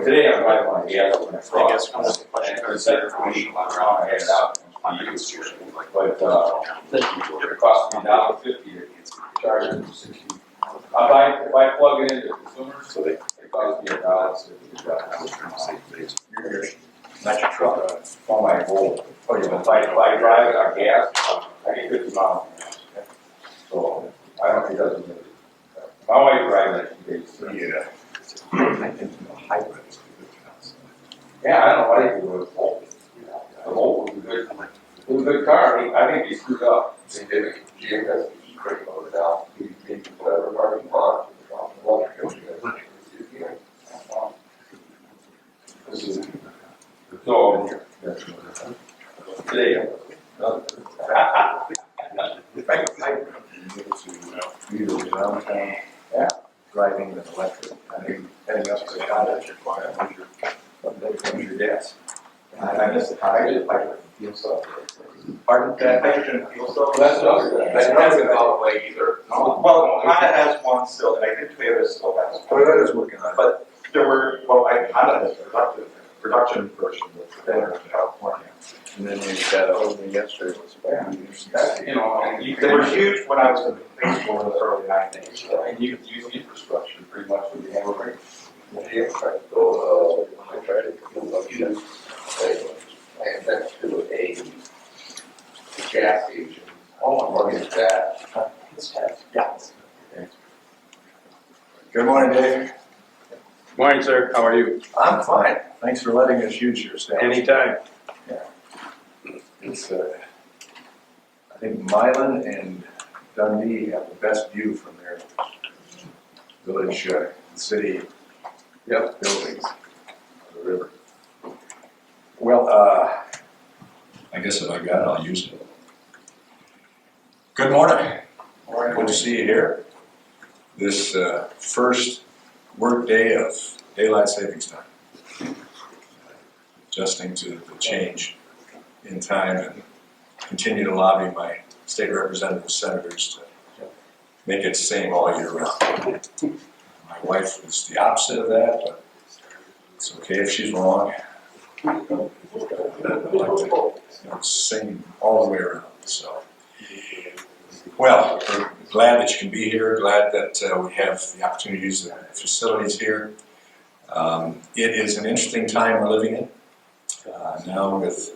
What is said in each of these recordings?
But today I'm driving my gas when I cross. I guess And it's set for me, I had it out. But, it costs me $1.50 to charge it for 60. If I plug it into consumers, so it costs me $1.50. Not your truck. On my Volt. Oh, yeah, if I drive it on gas, I get 50 miles. So I don't think that's really. My wife drives it. Yeah. Yeah, I don't know why they do it with Volt. The Volt was a good, it was a good car. I think he screwed up. They did it. GM has the e-crate loaded out. You can whatever parking lot. So, today. Either downtown, driving an electric, heading up to the cottage, where's your gas? I missed the hydrogen fuel cell. Pardon? Hydrogen fuel cell. That's another good idea. That hasn't gone away either. Well, Honda has one still, and I think Toyota still has one. Toyota's working on it. But there were, Honda has a production version that's there in California. And then we got a whole thing yesterday was about. You know, and you They were huge when I was in high school in the early 90s. and you could use infrastructure pretty much with the hammer brake. I tried to and that's to a gas station. Oh, what is that? Good morning, Dave. Morning, sir. How are you? I'm fine. Thanks for letting us use your staff. Anytime. It's, I think Milan and Dundee have the best view from their village, city buildings on the river. Well, I guess if I got it, I'll use it. Good morning. Good to see you here. This first work day of daylight savings time. Adjusting to the change in time and continue to lobby my state representative senators to make it the same all year round. My wife was the opposite of that, but it's okay if she's wrong. I'd like to sing all the way around. So, well, we're glad that you can be here. Glad that we have the opportunity to use the facilities here. It is an interesting time we're living in now with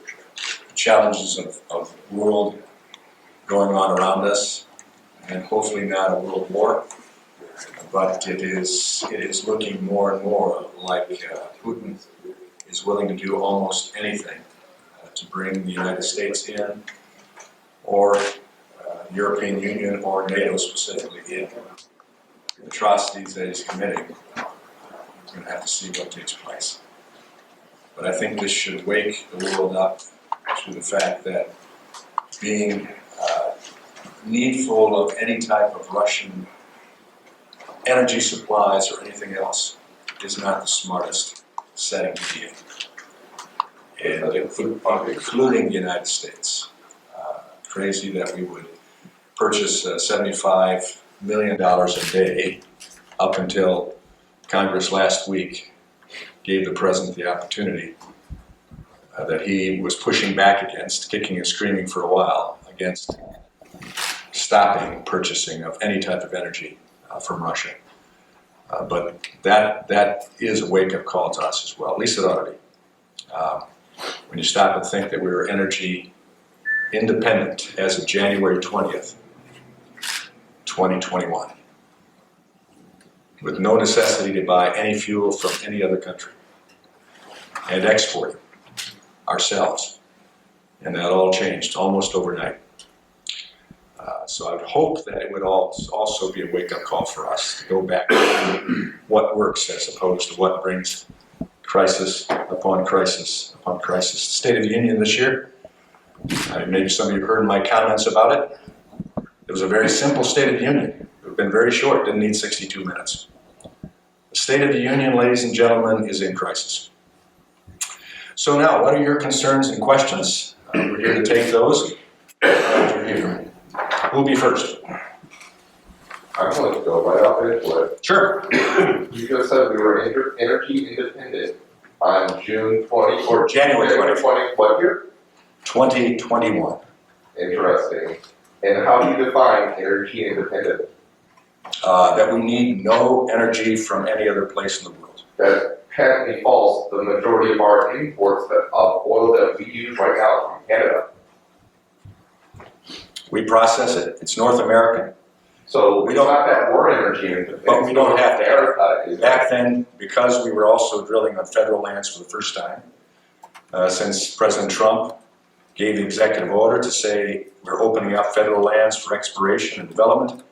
challenges of the world going on around us, and hopefully not a world war. But it is looking more and more like Putin is willing to do almost anything to bring the United States in, or European Union or NATO specifically in. The atrocities that he's committing, we're going to have to see what takes place. But I think this should wake the world up to the fact that being needful of any type of Russian energy supplies or anything else is not the smartest setting to be in, and including the United States. Crazy that we would purchase $75 million a day up until Congress last week gave the president the opportunity that he was pushing back against, kicking and screaming for a while, against stopping purchasing of any type of energy from Russia. But that is a wake-up call to us as well, at least it ought to be. When you stop and think that we were energy independent as of January 20th, 2021, with no necessity to buy any fuel from any other country, and export it ourselves. And that all changed almost overnight. So I would hope that it would also be a wake-up call for us to go back to what works as opposed to what brings crisis upon crisis upon crisis. The State of the Union this year, maybe some of you have heard my comments about it. It was a very simple State of the Union. It would have been very short, didn't need 62 minutes. The State of the Union, ladies and gentlemen, is in crisis. So now, what are your concerns and questions? We're here to take those. You're here. Who'll be first? I'm going to go right off into it. Sure. You just said we were energy independent on June 20, or January 20. What year? 2021. Interesting. And how do you define energy independent? That we need no energy from any other place in the world. That's patently false. The majority of our imports of oil that we use right now is from Canada. We process it. It's North American. So We it's don't- not that we're energy independent. But we don't have to have it. America is. Back then, because we were also drilling on federal lands for the first time, since President Trump gave the executive order to say we're opening up federal lands for exploration and development,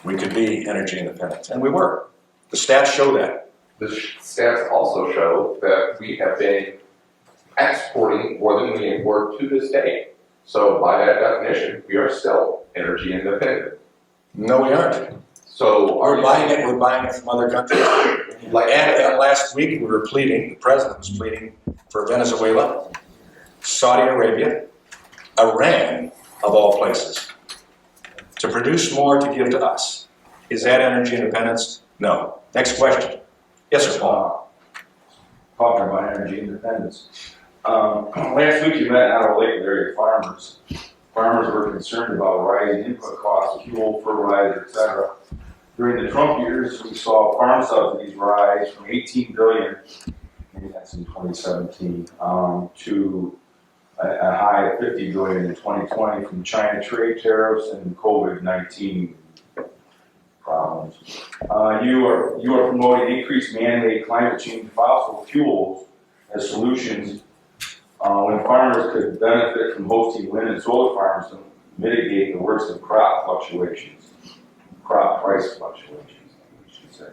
we could be energy independent, and we were. The stats show that. The stats also show that we have been exporting more than we import to this day. So by that definition, we are still energy independent. No, we aren't. So are We're you buying saying- it. We're buying it from other countries. Like, And last week we were pleading. The president was pleading for Venezuela, Saudi Arabia, Iran, of all places, to produce more to give to us. Is that energy independence? No. Next question. Yes, sir, Paul. Talking about energy independence. Last week you met in Outer Lake area farmers. Farmers were concerned about rising input costs, fuel, fertilizer, etc. During the Trump years, we saw farm subsidies rise from 18 billion, maybe that's in 2017, to a high of 50 billion in 2020 from China trade tariffs and COVID-19 problems. You are promoting increased man-made climate change fossil fuels as solutions when farmers could benefit from hosting wind and solar farms to mitigate the worst of crop fluctuations, crop price fluctuations, I should say.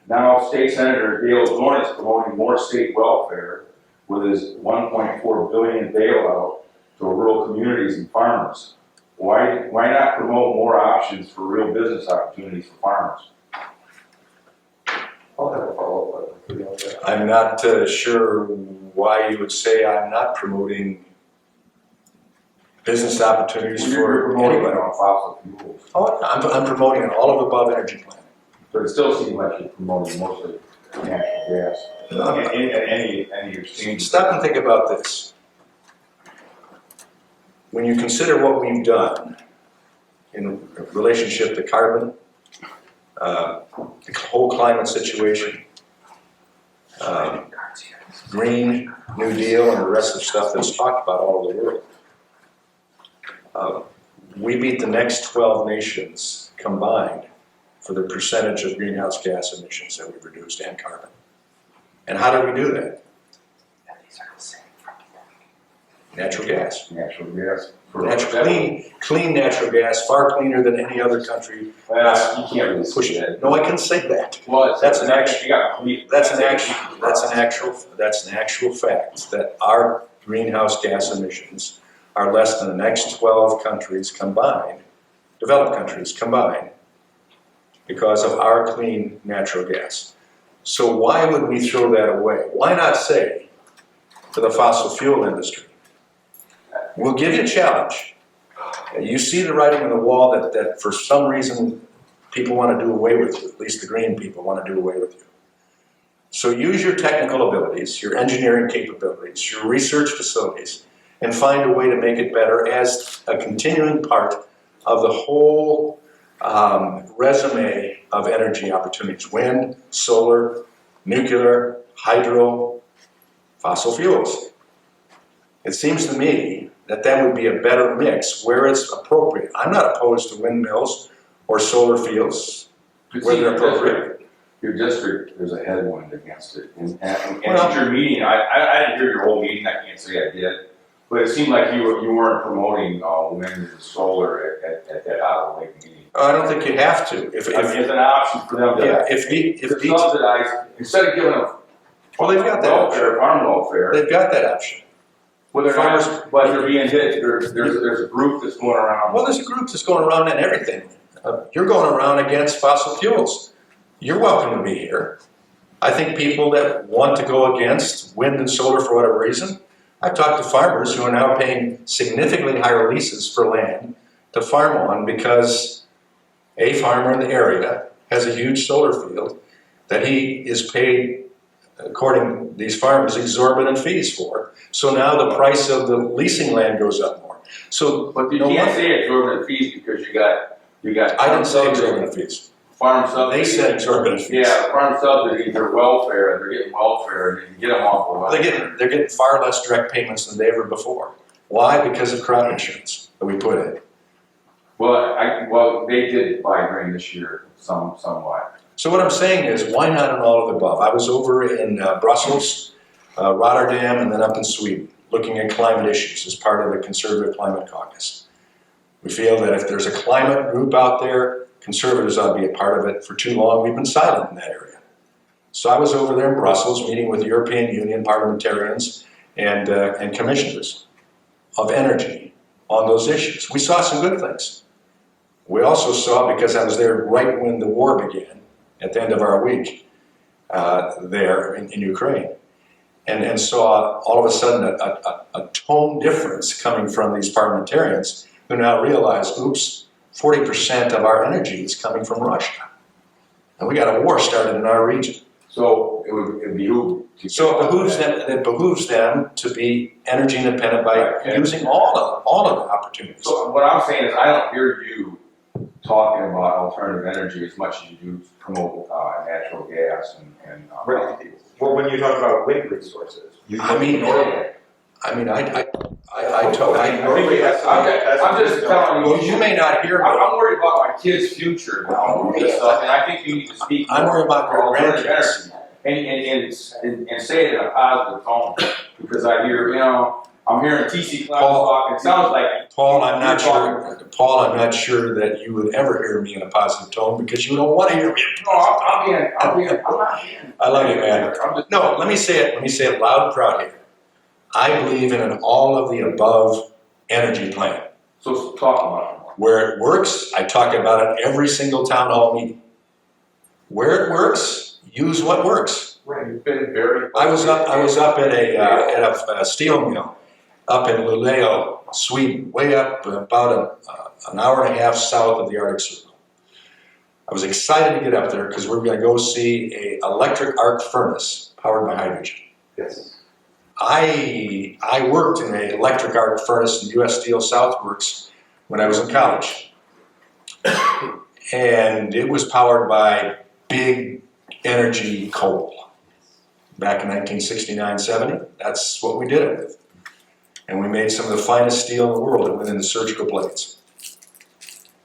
Now, State Senator Dale Zorn is promoting more state welfare with his $1.4 billion bailout to rural communities and farmers. Why not promote more options for real business opportunities for farmers? I'll have a follow-up. I'm not sure why you would say I'm not promoting business opportunities You're for promoting anybody. on fossil fuels, Oh, I'm promoting an all of the above energy plan. but it still seems like you're promoting mostly natural gas. Any exchange. Stop and think about this. When you consider what we've done in relationship to carbon, the whole climate situation, Green New Deal, and the rest of the stuff that's talked about all over the world, we beat the next 12 nations combined for the percentage of greenhouse gas emissions that we've reduced and carbon. And how did we do that? Natural gas. Natural gas. Clean natural gas, far cleaner than any other country. Well, you can't really Push push it. it. No, I can say that. Well, That's an you got complete. That's an actual fact that our greenhouse gas emissions are less than the next 12 countries combined, developed countries combined, because of our clean natural gas. So why would we throw that away? Why not say to the fossil fuel industry, we'll give you a challenge. You see the writing on the wall that for some reason people want to do away with you, at least the green people want to do away with you. So use your technical abilities, your engineering capabilities, your research facilities, and find a way to make it better as a continuing part of the whole resume of energy opportunities: wind, solar, nuclear, hydro, fossil fuels. It seems to me that would be a better mix where it's appropriate. I'm not opposed to windmills or solar fields where they're appropriate. Your district, there's a headwind against it. And Well- at your meeting, I didn't hear your whole meeting, I can't say I did, but it seemed like you weren't promoting wind and solar at that Outer Lake meeting. I don't think you have to. If It's an option for them to subsidize, instead of giving them well, they've got that option. welfare, farm welfare, They've got that option. well, they're not, but they're being hit. There's a group that's going around. Well, there's a group that's going around in everything. You're going around against fossil fuels. You're welcome to be here. I think people that want to go against wind and solar for whatever reason, I've talked to farmers who are now paying significantly higher leases for land to farm on because a farmer in the area has a huge solar field that he is paid, according to these farmers, exorbitant fees for. So now the price of the leasing land goes up more. So, But you can't say exorbitant fees because you got. I didn't say exorbitant fees. Farm subs. They said exorbitant fees. Yeah, farm subsidies are welfare, they're getting welfare, and you can get them off the welfare. They're getting far less direct payments than they ever before. Why? Because of crop insurance that we put in. Well, they did buy grain this year, somewhat. So what I'm saying is, why not an all of the above? I was over in Brussels, Rotterdam, and then up in Sweden, looking at climate issues as part of the Conservative Climate Caucus. We feel that if there's a climate group out there, conservatives ought to be a part of it. For too long, we've been silent in that area. So I was over there in Brussels, meeting with European Union parliamentarians and commissioners of energy on those issues. We saw some good things. We also saw, because I was there right when the war began, at the end of our week there in Ukraine, and saw all of a sudden a tone difference coming from these parliamentarians who now realize, oops, 40% of our energy is coming from Russia. And we got a war started in our region. So it behooves. So it behooves them to be energy independent by using all of the opportunities. So what I'm saying is I don't hear you talking about alternative energy as much as you do promote natural gas and Well, when you talk about wind resources, I'm just telling Well, you may not hear me. I'm worried about my kids' future now, and I think you need to speak. I'm worried about your alternative grandkids. energy, and say it in a positive tone, because I hear, I'm hearing TC Cloud talk. It sounds like Paul, I'm not sure that you would ever hear me in a positive tone because you don't want to hear me. no, I'm not being. I love you, man. No, let me say it loud and proud here. I believe in an all of the above energy plan. So talk about it more. Where it works, I talk about it every single town hall meeting. Where it works, use what works. right, you've been very. I was up at a steel mill up in Luleå, Sweden, way up about an hour and a half south of the Arctic Circle. I was excited to get up there because we're going to go see an electric arc furnace powered by hydrogen. Yes. I worked in an electric arc furnace in U.S. Steel Southworks when I was in college. And it was powered by big energy coal. Back in 1969-70, that's what we did it with. And we made some of the finest steel in the world that went into surgical blades.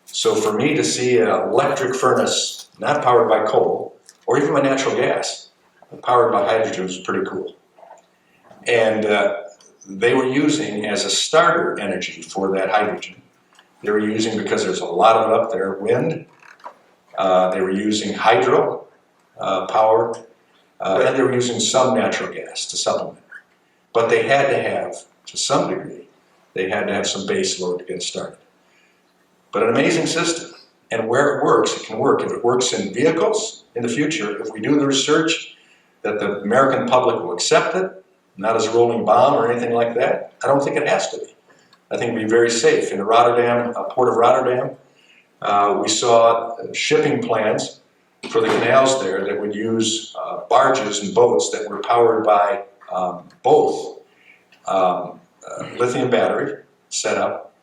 So for me to see an electric furnace not powered by coal, or even by natural gas, but powered by hydrogen was pretty cool. And they were using as a starter energy for that hydrogen. They were using, because there's a lot of it up there, wind. They were using hydro power, and they were using some natural gas to supplement. But they had to have, to some degree, they had to have some base load to get started. But an amazing system. And where it works, it can work. If it works in vehicles in the future, if we do the research that the American public will accept it, not as a rolling bomb or anything like that, I don't think it has to be. I think it'd be very safe. In Rotterdam, Port of Rotterdam, we saw shipping plans for the canals there that would use barges and boats that were powered by both lithium battery setup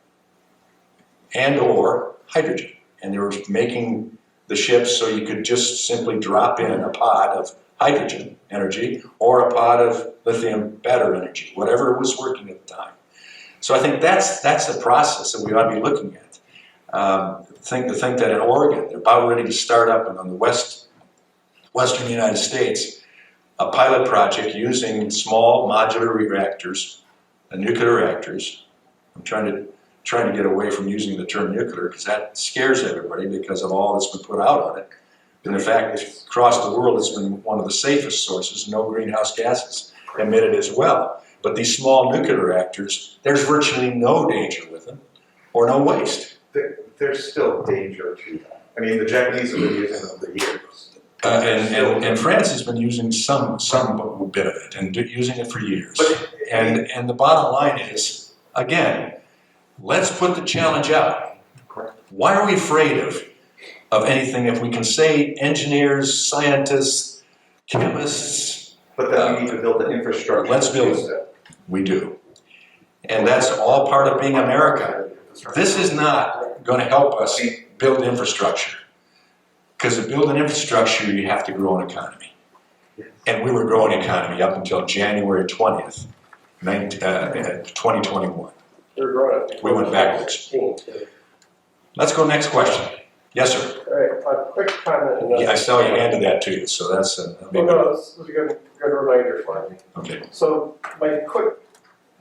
and or hydrogen. And they were making the ships so you could just simply drop in a pod of hydrogen energy or a pod of lithium battery energy, whatever was working at the time. So I think that's the process that we ought to be looking at. To think that in Oregon, they're about ready to start up on the western United States, a pilot project using small modular reactors, nuclear reactors. I'm trying to get away from using the term nuclear because that scares everybody because of all that's been put out on it. And in fact, across the world, it's been one of the safest sources, no greenhouse gases emitted as well. But these small nuclear reactors, there's virtually no danger with them or no waste. There's still danger to them. I mean, the Japanese have been using them for years. And France has been using some bit of it and using it for years. And the bottom line is, again, let's put the challenge out. Why are we afraid of of anything if we can say engineers, scientists, chemists. But then we need to build the infrastructure. Let's build it. We do. And that's all part of being America. This is not going to help us build infrastructure. Because to build an infrastructure, you have to grow an economy. And we were growing an economy up until January 20th, 2021. We went backwards. Let's go next question. Yes, sir. All right, a quick comment. Yeah, I saw you handed that to you, so that's no, this is a good reminder for me. okay. So my quick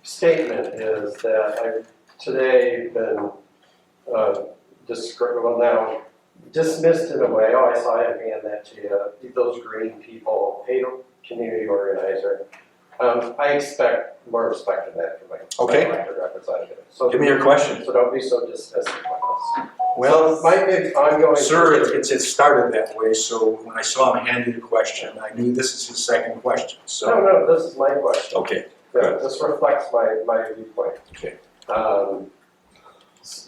statement is that I've today been dismissed in a way. Oh, I saw you hand that to you. Those green people, hate community organizer. I expect more respect than that from my elected representative. So Give me your question. So don't be so dismissive with us. Well, So my big ongoing. sir, it started that way, so when I saw him hand you the question, I knew this is his second question, so. No, this is my question. Okay, Yeah, this reflects my viewpoint. okay.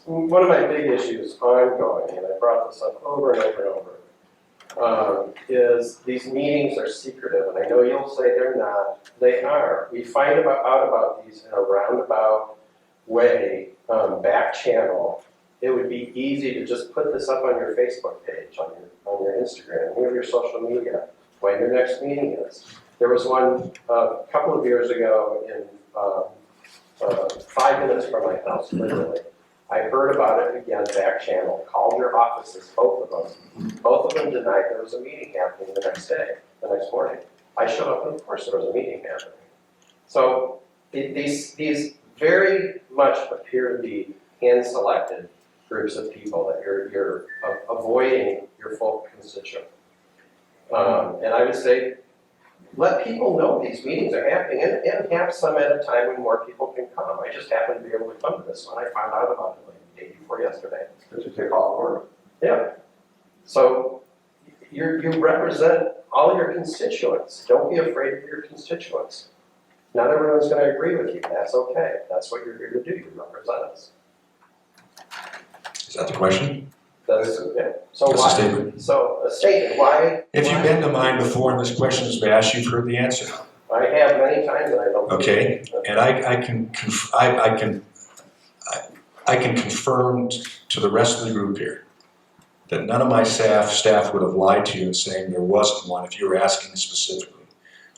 One of my big issues ongoing, and I brought this up over and over and over, is these meetings are secretive, and I know you'll say they're not. They are. We find out about these in a roundabout way, back channel. It would be easy to just put this up on your Facebook page, on your Instagram, any of your social media, when your next meeting is. There was one a couple of years ago in 5 minutes from my house, literally. I heard about it again, back channel, called your offices, both of them. Both of them denied there was a meeting happening the next day, the next morning. I showed up and of course there was a meeting happening. So these very much appear to be hand-selected groups of people that you're avoiding your full constituent. And I would say, let people know these meetings are happening and have some at a time when more people can come. I just happened to be able to come to this one. I found out about it like the day before yesterday. Did you take off work? Yeah. So you represent all your constituents. Don't be afraid of your constituents. Not everyone's going to agree with you. That's okay. That's what you're here to do. You represent us. Is that the question? That's yeah. So That's why? a statement. So a statement. Why? If you've been to mine before and this question has been asked, you've heard the answer. I have many times and I don't. Okay, and I can confirm to the rest of the group here that none of my staff would have lied to you in saying there wasn't one if you were asking specifically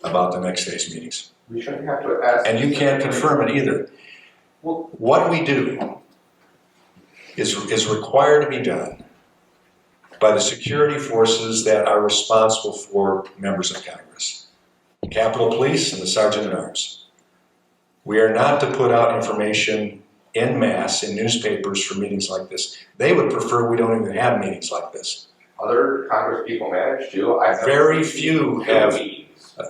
about the next day's meetings. We shouldn't have to ask. And you can't confirm it either. Well, what we do is required to be done by the security forces that are responsible for members of Congress, the Capitol Police and the Sergeant at Arms. We are not to put out information en masse in newspapers for meetings like this. They would prefer we don't even have meetings like this. Other Congress people manage to. Very few have.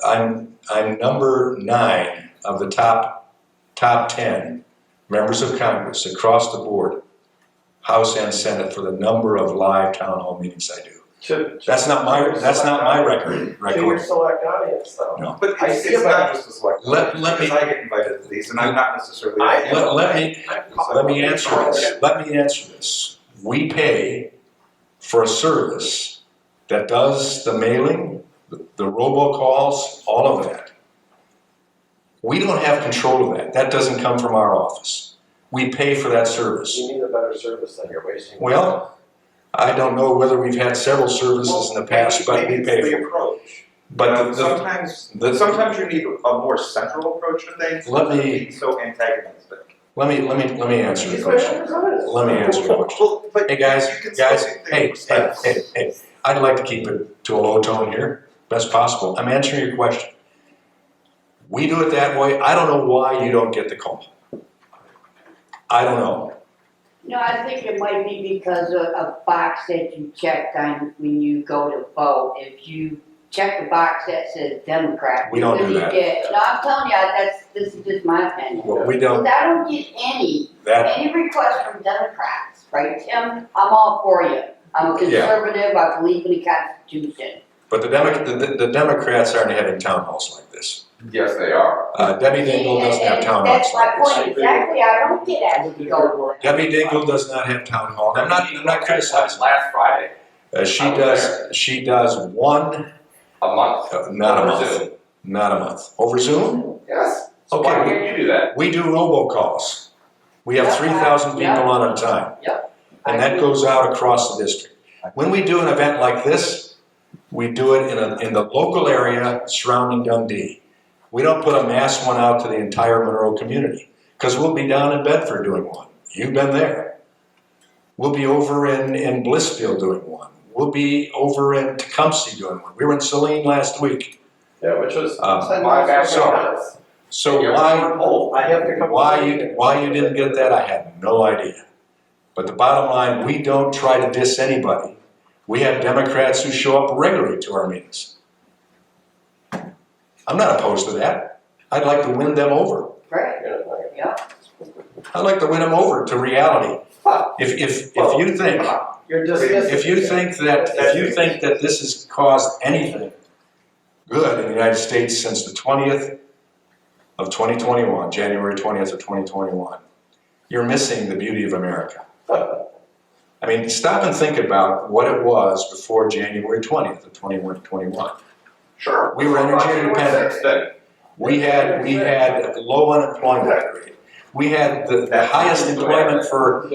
I'm number 9 of the top 10 members of Congress across the board, House and Senate, for the number of live town hall meetings I do. That's not my record. To your select audience, though. No. But it's not just a select. Let me. Because I get invited to these, and I'm not necessarily. Let me answer this. Let me answer this. We pay for a service that does the mailing, the robocalls, all of that. We don't have control of that. That doesn't come from our office. We pay for that service. You need a better service than you're wasting. Well, I don't know whether we've had several services in the past, but we pay for it. Approach. But sometimes you need a more central approach to things. Let me be so antagonistic. Let me answer the question. Let me answer the question. Well, but Hey guys, you can still do things. hey. I'd like to keep it to a low tone here, best possible. I'm answering your question. We do it that way. I don't know why you don't get the call. I don't know. No, I think it might be because of a box that you checked on when you go to vote. If you check the box that says Democrat, We don't do that. No, I'm telling you, this is just my opinion. Well, we don't. Because I don't get any requests from Democrats, right, Tim? I'm all for you. I'm a conservative. I believe in the Constitution. But the Democrats aren't having town halls like this. Yes, they are. Debbie Dingell doesn't have town halls That's my like this. point exactly. I don't get asked to go. Debbie Dingell does not have town hall. I'm not criticizing. Last Friday. She does one, A month? not a Over month, Zoom. not a month. Over Zoom? Yes. So Okay. why can't you do that? We do robocalls. We have Yeah, 3,000 people yeah. on at a time. Yep. And that goes out across the district. When we do an event like this, we do it in the local area surrounding Dundee. We don't put a mass one out to the entire Monroe community, because we'll be down in Bedford doing one. You've been there. We'll be over in Blissfield doing one. We'll be over in Tecumseh doing one. We were in Saline last week. Yeah, which was My backyard. So You're why Oh, I have to come. why you didn't get that, I have no idea. But the bottom line, we don't try to diss anybody. We have Democrats who show up regularly to our meetings. I'm not opposed to that. I'd like to win them over. Right, yeah. I'd like to win them over to reality. If you think You're dismissing. if you think that this has caused anything good in the United States since the 20th of 2021, January 20th of 2021, you're missing the beauty of America. I mean, stop and think about what it was before January 20th of 2021. Sure. We were energy independent. Then. We had low unemployment rate. We had the highest employment for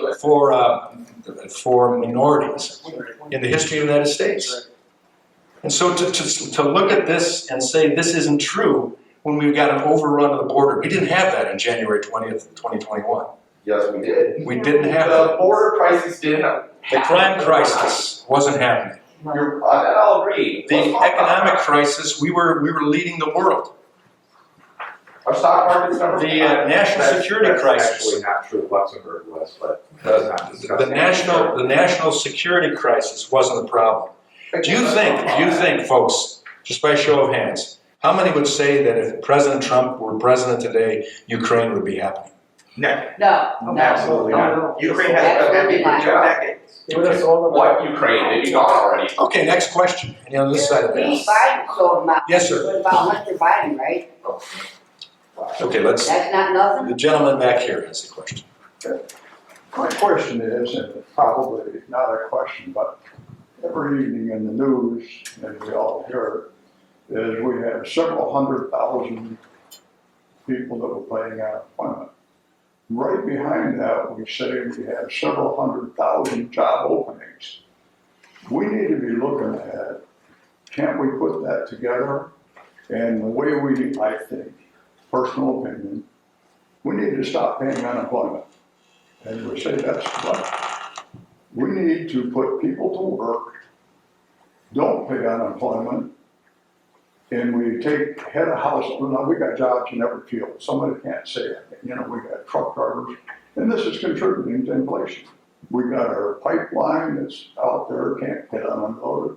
minorities in the history of the United States. And so to look at this and say this isn't true when we've got an overrun of the border, we didn't have that in January 20th, 2021. Yes, we did. We didn't have The that. border crisis didn't happen. The crime crisis wasn't happening. That I'll agree. The Let's talk about economic that. crisis, we were leading the world. Our stock market's never. The national security crisis. Actually not true, Luxembourg was, but that's not discussed. The national security crisis wasn't the problem. Do you think, folks, just by show of hands, how many would say that if President Trump were president today, Ukraine would be happening? No, No, absolutely no, not. no. Ukraine has been happy for 2 decades. You would have sold them. What Ukraine did, you gone already. Okay, next question. And on this side of Lee this. Biden sold them out. Yes, sir. What about Hunter Biden, right? Okay, let's, That's not nothing? the gentleman back here has a question. My question is, and it's probably not a question, but every evening in the news, and we all hear it, is we have several 100,000 people that were paying unemployment. Right behind that, we say we have several 100,000 job openings. We need to be looking at, can't we put that together? And the way we, I think, personal opinion, we need to stop paying unemployment. And we say that's right. We need to put people to work, don't pay unemployment, and we take head of household. Now, we got jobs in every field. Somebody can't say it. You know, we got truck drivers, and this is contributing to inflation. We got our pipeline that's out there, can't get unloaded.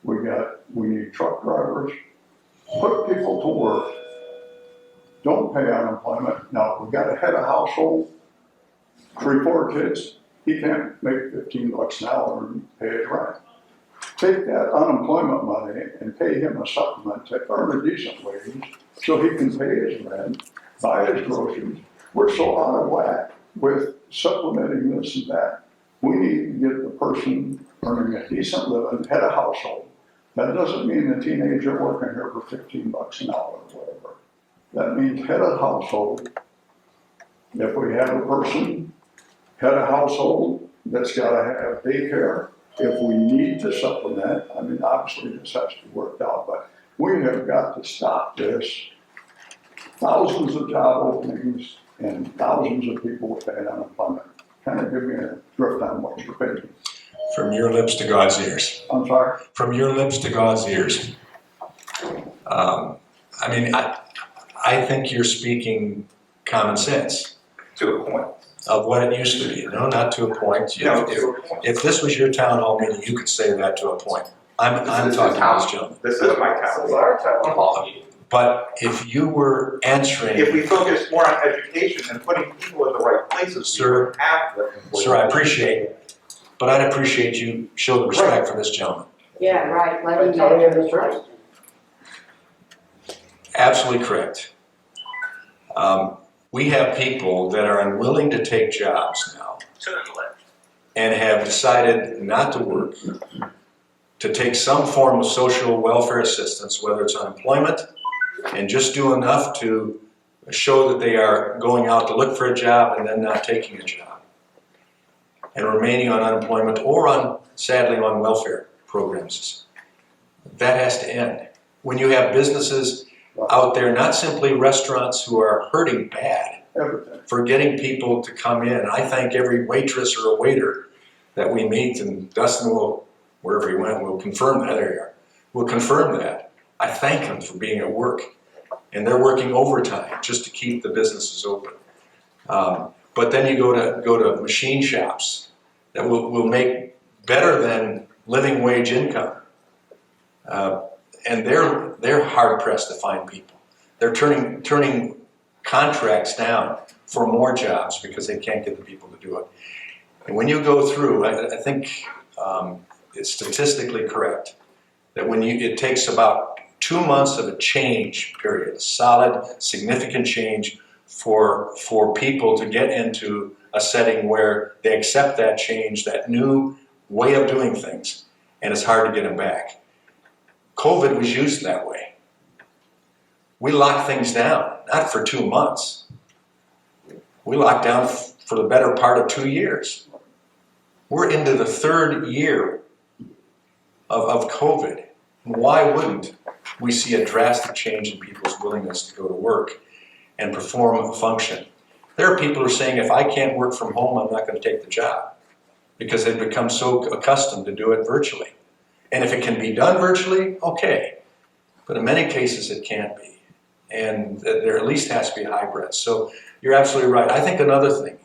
We need truck drivers. Put people to work. Don't pay unemployment. Now, we got a head of household, 3, 4 kids. He can't make $15 an hour and pay his rent. Take that unemployment money and pay him a supplement to earn a decent wage so he can pay his rent, buy his groceries. We're so out of whack with supplementing this and that. We need to get the person earning a decent living, head of household. That doesn't mean the teenager working here for $15 an hour or whatever. That means head of household. If we have a person, head of household, that's gotta have daycare, if we need to supplement, I mean, obviously this has to work out, but we have got to stop this. Thousands of job openings and thousands of people paying unemployment. Kind of give me a drift on what you're thinking. From your lips to God's ears. I'm sorry? From your lips to God's ears. I mean, I think you're speaking common sense To a point. of what it used to be. No, not to a point. No, to a point. If this was your town hall meeting, you could say that to a point. I'm talking to this gentleman. This is my This is town. our town hall. But if you were answering, If we focus more on education and putting people in the right places, Sir, we would have the. sir, I appreciate it, but I'd appreciate you show the respect for this gentleman. Yeah, right, let him Tell me answer the the truth. question. Absolutely correct. We have people that are unwilling to take jobs now and have decided not to work to take some form of social welfare assistance, whether it's unemployment, and just do enough to show that they are going out to look for a job and then not taking a job, and remaining on unemployment or sadly on welfare programs. That has to end. When you have businesses out there, not simply restaurants who are hurting bad Everything. for getting people to come in. I thank every waitress or a waiter that we meet, and Dustin will, wherever he went, will confirm that area. Will confirm that. I thank them for being at work, and they're working overtime just to keep the businesses open. But then you go to machine shops that will make better than living wage income, and they're hard pressed to find people. They're turning contracts down for more jobs because they can't get the people to do it. And when you go through, I think it's statistically correct that it takes about 2 months of a change period, a solid, significant change for people to get into a setting where they accept that change, that new way of doing things, and it's hard to get them back. COVID was used that way. We locked things down, not for 2 months. We locked down for the better part of 2 years. We're into the 3rd year of COVID. Why wouldn't we see a drastic change in people's willingness to go to work and perform a function? There are people who are saying, if I can't work from home, I'm not going to take the job, because they've become so accustomed to do it virtually. And if it can be done virtually, okay. But in many cases, it can't be. And there at least has to be a hybrid. So you're absolutely right. I think another thing,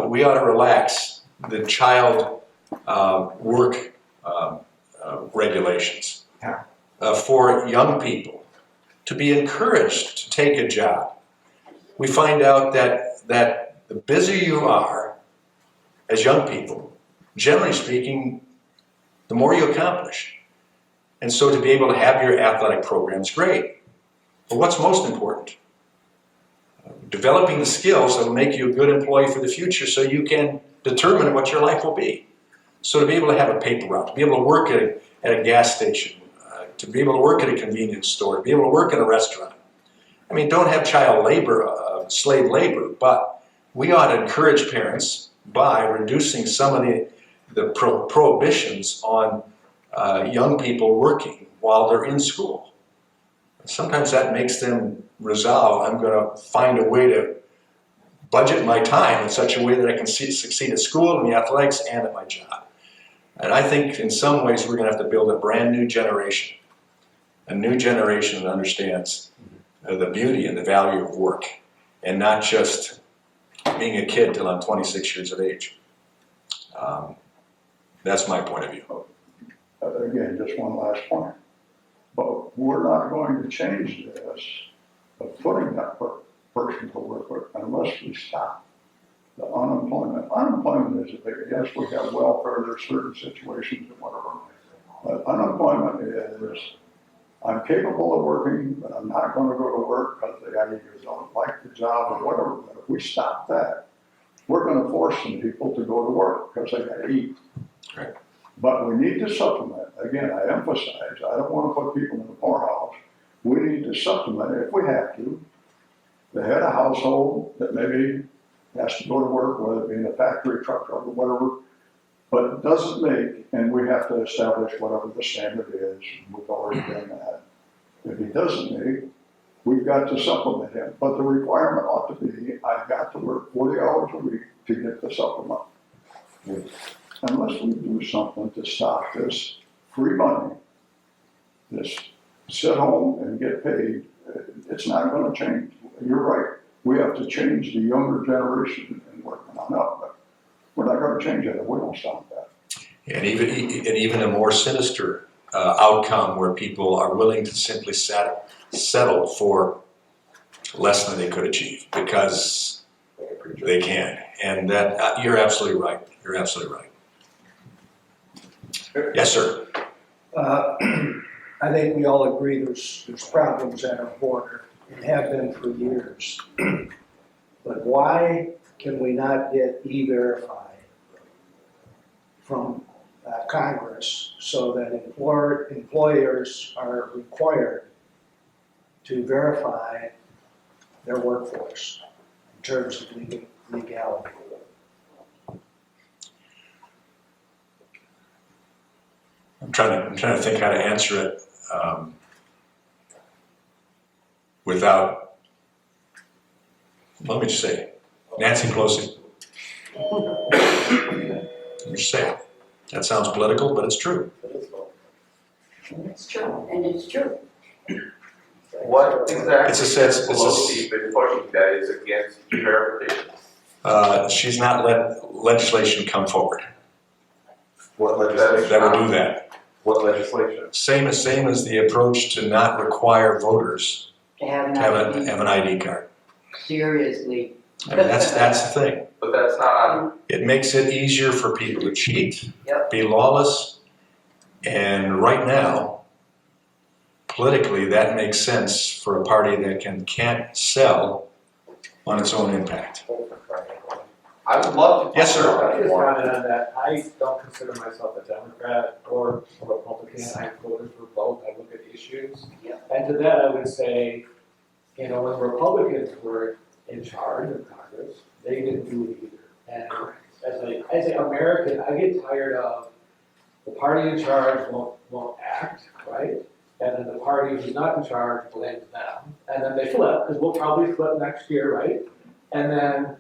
we ought to relax the child work regulations for young people to be encouraged to take a job. We find out that the busier you are as young people, generally speaking, the more you accomplish. And so to be able to have your athletic program is great. But what's most important? Developing the skills that will make you a good employee for the future so you can determine what your life will be. So to be able to have a paper route, to be able to work at a gas station, to be able to work at a convenience store, to be able to work in a restaurant. I mean, don't have child labor, slave labor, but we ought to encourage parents by reducing some of the prohibitions on young people working while they're in school. Sometimes that makes them resolve, I'm going to find a way to budget my time in such a way that I can succeed at school, in the athletics, and at my job. And I think in some ways we're going to have to build a brand new generation, a new generation that understands the beauty and the value of work, and not just being a kid till I'm 26 years of age. That's my point of view. Again, just one last point. But we're not going to change this of putting that person to work unless we stop the unemployment. Unemployment is a big, yes, we have welfare, there's certain situations and whatever. But unemployment is, I'm capable of working, but I'm not going to go to work because I either don't like the job or whatever. But if we stop that, we're going to force some people to go to work because they got to eat. Right. But we need to supplement. Again, I emphasize, I don't want to put people in the poorhouse. We need to supplement it if we have to. The head of household that maybe has to go to work, whether it be in a factory, truck driver, whatever, but it doesn't make, and we have to establish whatever the standard is. We've already done that. If he doesn't make, we've got to supplement him. But the requirement ought to be, I've got to work 40 hours a week to get the supplement. Unless we do something to stop this free money, this sit home and get paid, it's not going to change. You're right. We have to change the younger generation and working on up, but we're not going to change it if we don't stop that. And even a more sinister outcome where people are willing to simply settle for less than they could achieve because they can. And that you're absolutely right. You're absolutely right. Yes, sir. I think we all agree there's problems at our border and have been for years. But why can we not get E-Verify from Congress so that employers are required to verify their workforce in terms of legality. I'm trying to think how to answer it without, let me just say, Nancy Pelosi. Let me just say it. That sounds political, but it's true. It's true, and it's true. What exactly It's a sense- has it's a- Pelosi been pushing that is against verification? She's not let legislation come forward What legislation? that would do that. What legislation? Same as the approach to not require voters To have to have an an ID card. seriously. I mean, that's the thing. But that's not on, It makes it easier for people to cheat, Yep. be lawless, and right now, politically, that makes sense for a party that can't sell on its own impact. I would love to. Yes, sir. I just comment on that, I don't consider myself a Democrat or a Republican, I voted for both, I look at issues. Yeah. And to that, I would say, when Republicans were in charge of Congress, they didn't do it either. And as an American, I get tired of the party in charge won't act, right? And then the party who's not in charge blames them, and then they flip, because we'll probably flip next year, right? And then,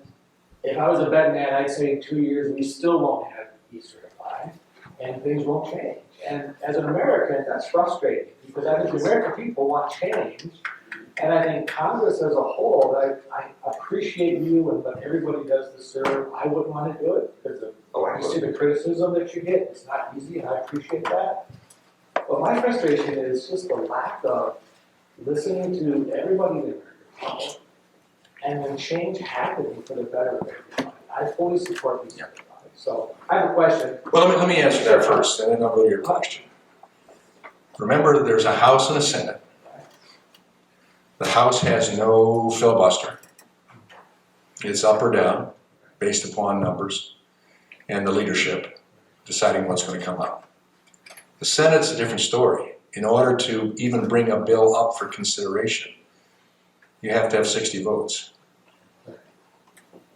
if I was a betting man, I'd say in 2 years, we still won't have E-certified, and things won't change. And as an American, that's frustrating, because I think the American people want change, and I think Congress as a whole, I appreciate you and what everybody does to serve. I wouldn't want to do it, because you see the criticism that you get, it's not easy, and I appreciate that. But my frustration is just the lack of listening to everybody in the American people, and then change happening for the better of everybody. I fully support these everybody. So I have a question. Well, let me answer that first, and then I'll go to your question. Remember, there's a House and a Senate. The House has no filibuster. It's up or down, based upon numbers, and the leadership deciding what's going to come up. The Senate's a different story. In order to even bring a bill up for consideration, you have to have 60 votes.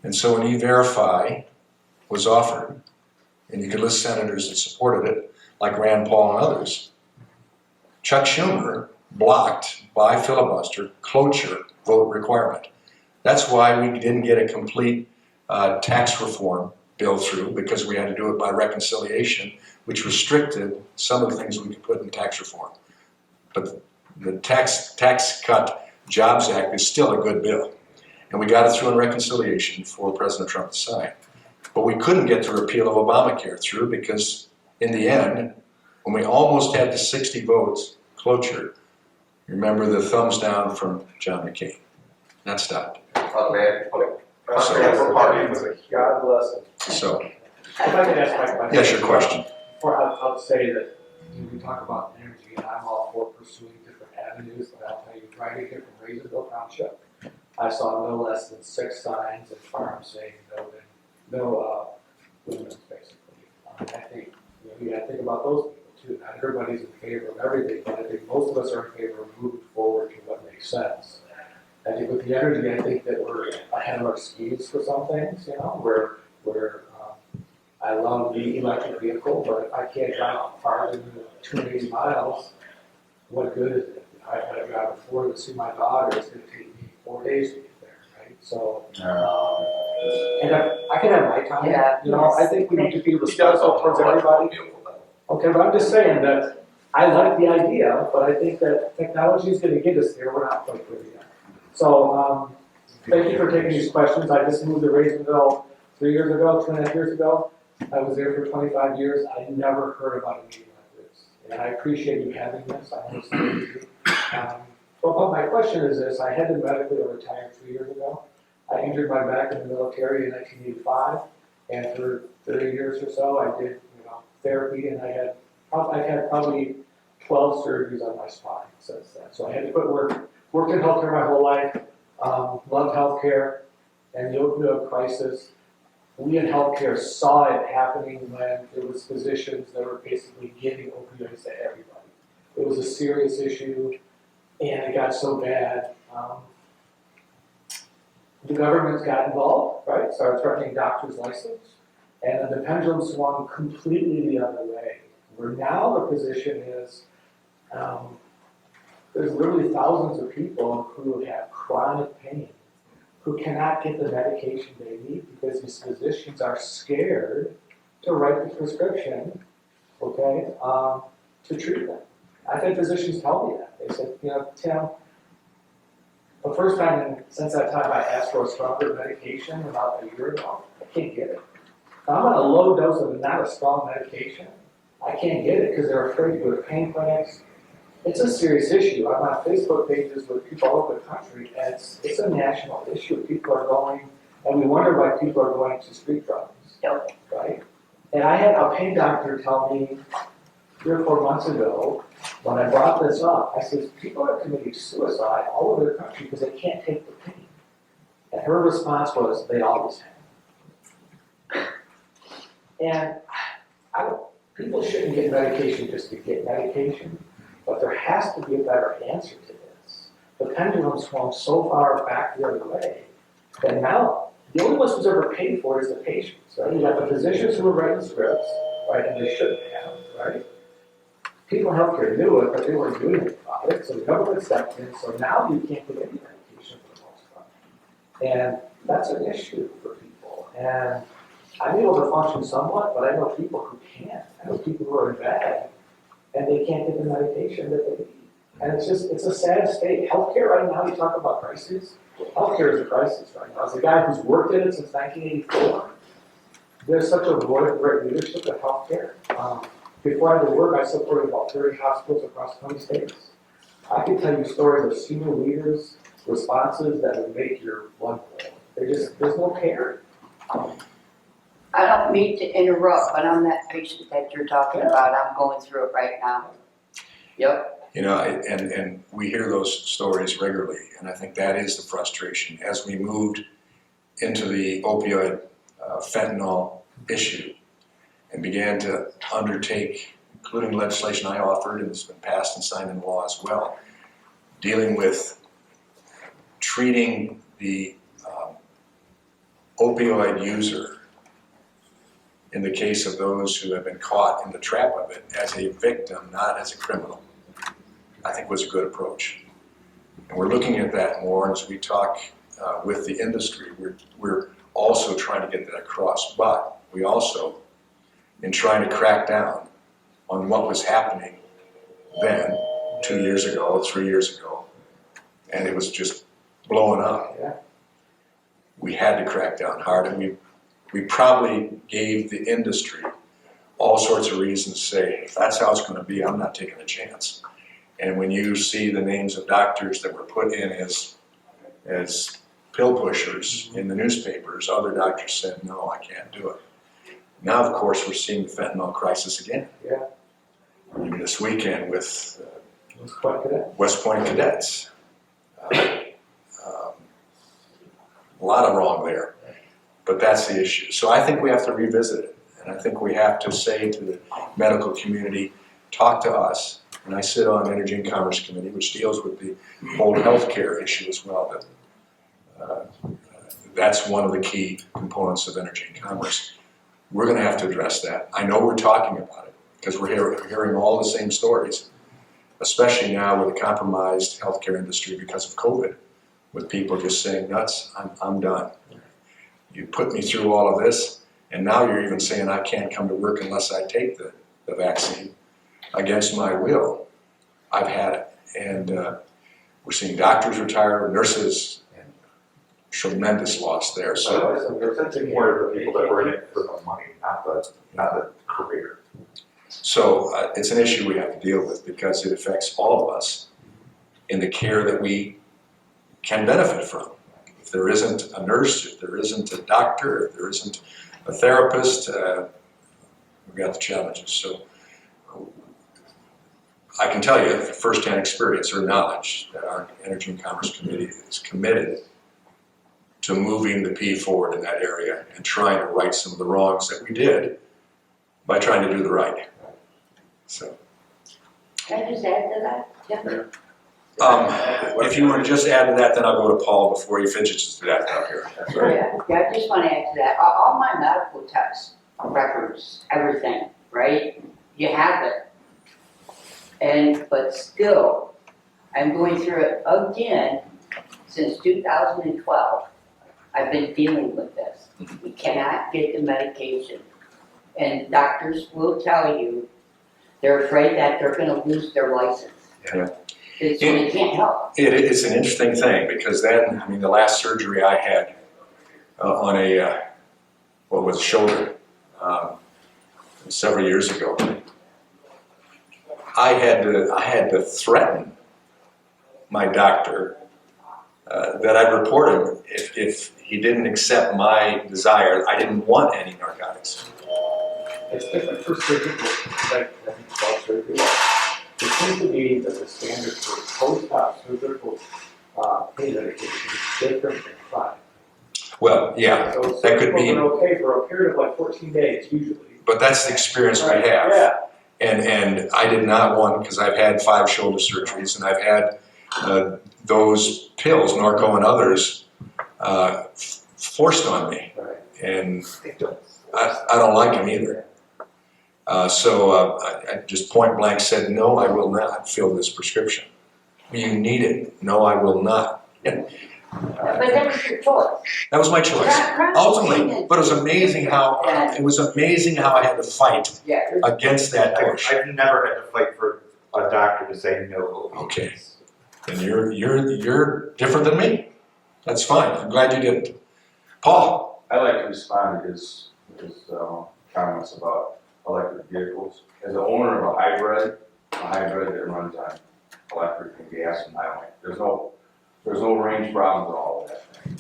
And so when E-Verify was offered, and you could list senators that supported it, like Rand Paul and others, Chuck Schumer blocked by filibuster cloture vote requirement. That's why we didn't get a complete tax reform bill through, because we had to do it by reconciliation, which restricted some of the things we could put in tax reform. But the Tax Cut Jobs Act is still a good bill. And we got it through in reconciliation for President Trump to sign. But we couldn't get the repeal of Obamacare through, because in the end, when we almost had the 60 votes cloture, remember the thumbs down from John McCain. That stopped. Oh, man, okay. God bless him. So, If I could ask my question. yes, your question. Or I'll say that we talk about energy, and I'm all for pursuing different avenues, but I'll tell you, driving here from Raisonville Township, I saw no less than 6 signs at farms saying no windmills, basically. I think, you gotta think about those people too. Not everybody's in favor of everything, but I think most of us are in favor of moving forward to what makes sense. I think with the energy, I think that we're ahead of our skis for some things, where I love the electric vehicle, but if I can't drive farther than 280 miles, what good is it? If I gotta drive a Ford to see my daughter, it's gonna take me 4 days to get there, right? So, and I can have my time, Yeah. I think we need to be respectful towards everybody. Okay, but I'm just saying that I like the idea, but I think that technology is gonna get us there, we're not quite there yet. So, thank you for taking these questions. I just moved to Raisonville 3 years ago, 2.5 years ago. I was there for 25 years. I never heard about a meeting like this. And I appreciate you having this. I understand you. But my question is this. I had been medically retired 3 years ago. I injured my back in the military in 1985. And for 30 years or so, I did therapy. And I've had probably 12 surgeries on my spine since then. So I had to quit work. Worked in healthcare my whole life. Loved healthcare and the opioid crisis. we in healthcare saw it happening when there was physicians that were basically giving opioids to everybody. It was a serious issue, and it got so bad. The government got involved, right? Started threatening doctors' license, and then the pendulum swung completely the other way. Where now the position is, there's literally thousands of people who have chronic pain, who cannot get the medication they need because these physicians are scared to write the prescription, okay, to treat them. I've had physicians tell me that. They said, Tim, the first time since that time I asked for a stronger medication about a year ago, I can't get it. I'm on a low dose of not a strong medication. I can't get it because they're afraid to go to pain clinics. It's a serious issue. I'm on Facebook pages with people all over the country, and it's a national issue. People are going, and we wonder why people are going to street drugs, right? And I had a pain doctor tell me 3 or 4 months ago, when I brought this up, I said, people are committing suicide all over the country because they can't take the pain. And her response was, they always have. And people shouldn't get medication just to get medication, but there has to be a better answer to this. The pendulum swung so far back the other way that now the only ones who's ever paid for it is the patients, right? You got the physicians who are writing scripts, right, and they shouldn't have, right? People in healthcare knew it, but they weren't doing anything about it, so the government stepped in, so now you can't get any medication for the most part. And that's an issue for people. And I'm able to function somewhat, but I know people who can't. I know people who are in bed, and they can't get the medication that they need. And it's a sad state. Healthcare right now, you talk about crises. Healthcare is a crisis right now. As a guy who's worked in it since 1984, there's such a void of great leadership in healthcare. Before I had to work, I supported about 30 hospitals across 20 states. I could tell you stories of senior leaders' responses that would make your blood boil. There's no care. I don't mean to interrupt, but I'm that patient that you're talking about. I'm going through it right now. Yep. And we hear those stories regularly, and I think that is the frustration. As we moved into the opioid fentanyl issue and began to undertake, including legislation I offered, and it's been passed and signed into law as well, dealing with treating the opioid user in the case of those who have been caught in the trap of it as a victim, not as a criminal, I think was a good approach. And we're looking at that more as we talk with the industry. We're also trying to get that across, but we also, in trying to crack down on what was happening then, 2 years ago, 3 years ago, and it was just blowing up. Yeah. We had to crack down hard, and we probably gave the industry all sorts of reasons to say, if that's how it's going to be, I'm not taking a chance. And when you see the names of doctors that were put in as pill pushers in the newspapers, other doctors said, no, I can't do it. Now, of course, we're seeing the fentanyl crisis again. Yeah. Even this weekend with West Point cadets. A lot of wrong there, but that's the issue. So I think we have to revisit it, and I think we have to say to the medical community, talk to us. And I sit on Energy and Commerce Committee, which deals with the whole healthcare issue as well. That's one of the key components of Energy and Commerce. We're going to have to address that. I know we're talking about it because we're hearing all the same stories, especially now with the compromised healthcare industry because of COVID, with people just saying, nuts, I'm done. You put me through all of this, and now you're even saying I can't come to work unless I take the vaccine against my will. I've had it. And we're seeing doctors retire, nurses, and tremendous loss there. So They're essentially more of the people that were in it for the money, not the career. So it's an issue we have to deal with because it affects all of us in the care that we can benefit from. If there isn't a nurse, if there isn't a doctor, if there isn't a therapist, we've got the challenges. So I can tell you from firsthand experience or knowledge that our Energy and Commerce Committee is committed to moving the P forward in that area and trying to right some of the wrongs that we did by trying to do the right. So, Can I just add to that? Yeah. if you were to just add to that, then I'll go to Paul before he fidgets to that up here. Yeah, I just want to add to that. All my medical tests, records, everything, right? You have it. But still, I'm going through it again since 2012. I've been dealing with this. We cannot get the medication. And doctors will tell you, they're afraid that they're gonna lose their license. Yeah. So they can't help. It's an interesting thing because then, I mean, the last surgery I had on a, what was shoulder, several years ago, I had to threaten my doctor that I'd report him if he didn't accept my desire. I didn't want any narcotics. It's different for surgical, like, surgery. It seems to be that the standard for post-op surgical pain medication is different than chronic. Well, yeah, So that could be, surgical are okay for a period of like 14 days usually. but that's the experience we have. Yeah. And I did not want, because I've had 5 shoulder surgeries and I've had those pills, Norco and others, forced on me. Right. And I don't like them either. So I just point blank said, no, I will not fill this prescription. You need it. No, I will not. But that was your choice. That was my choice. Ultimately, but it was amazing how I had to fight Yeah. against that push. I've never had to fight for a doctor to say no. Okay. And you're different than me. That's fine. I'm glad you didn't. Paul. I like to respond to his comments about electric vehicles. As an owner of a hybrid that runs on electric and gas and mileage, there's no range problems at all with that thing.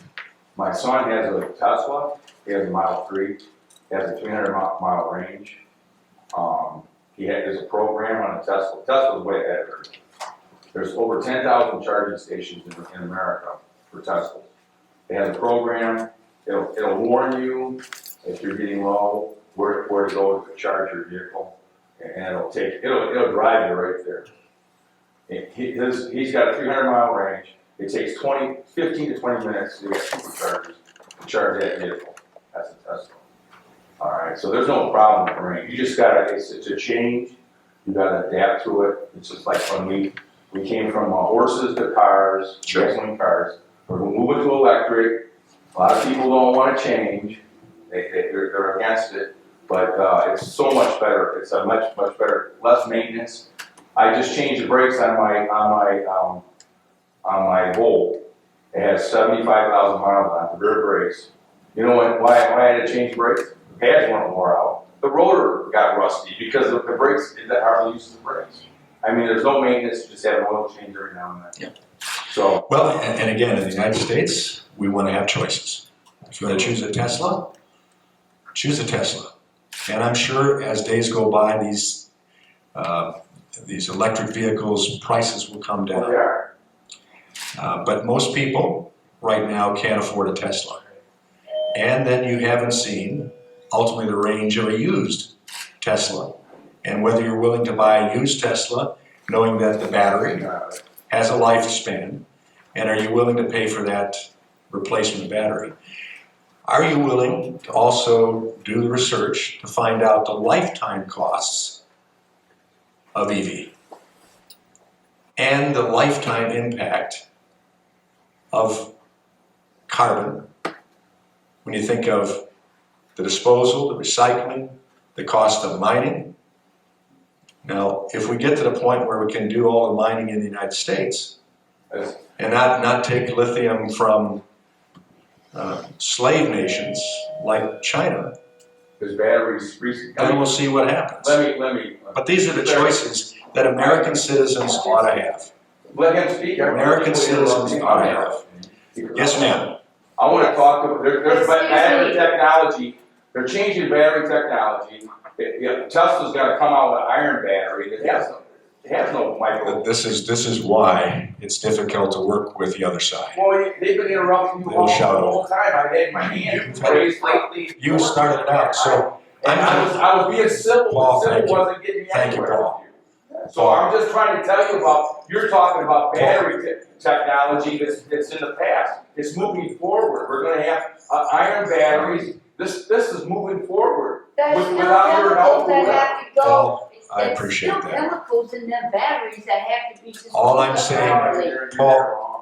My son has a Tesla. He has a Model 3. He has a 300-mile range. There's a program on a Tesla. Tesla's way ahead of everything. There's over 10,000 charging stations in America for Teslas. It has a program. It'll warn you if you're getting low, where to go to charge your vehicle, and it'll drive you right there. He's got a 300-mile range. It takes 15 to 20 minutes to get superchargers to charge that vehicle. That's a Tesla. All right, so there's no problem with the range. You just it's a change. You gotta adapt to it. It's just like when we came from horses to cars, gasoline cars. We're moving to electric. A lot of people don't want to change. They're against it, but it's so much better. It's a much better, less maintenance. I just changed the brakes on my Volt. It has 75,000 miles on the rear brakes. You know why I had to change brakes? The pads weren't wore out. The rotor got rusty because the brakes that hardly uses the brakes. I mean, there's no maintenance. You just have an oil change every now and then. Yeah. So Well, and again, in the United States, we want to have choices. If you want to choose a Tesla, choose a Tesla. And I'm sure as days go by, these electric vehicles prices will come down. they are. But most people right now can't afford a Tesla. And then you haven't seen ultimately the range of a used Tesla. And whether you're willing to buy a used Tesla, knowing that the battery has a lifespan, and are you willing to pay for that replacement battery? Are you willing to also do the research to find out the lifetime costs of EV and the lifetime impact of carbon when you think of the disposal, the recycling, the cost of mining? Now, if we get to the point where we can do all the mining in the United States and not take lithium from slave nations like China, There's batteries. then we'll see what happens. Let me. But these are the choices that American citizens ought to have. Let him speak. American citizens ought to have. Yes, ma'am. I want to talk to, there's Excuse battery me. technology, they're changing battery technology. Tesla's got to come out with an iron battery that has has no micro. This is why it's difficult to work with the other side. Well, they've been interrupting you They will shout the whole time. I had my hand raised lately. You started it out, so And I was being civil, Paul, but thank civil you. wasn't getting me Thank you, anywhere. Paul. So I'm just trying to tell you about, you're talking about battery technology that's in the past. It's moving forward. We're gonna have iron batteries. This is moving forward. There's still Without your help, chemicals that have to go. Paul, I appreciate There's that. still chemicals in them batteries that have to be disposed All I'm of saying- properly.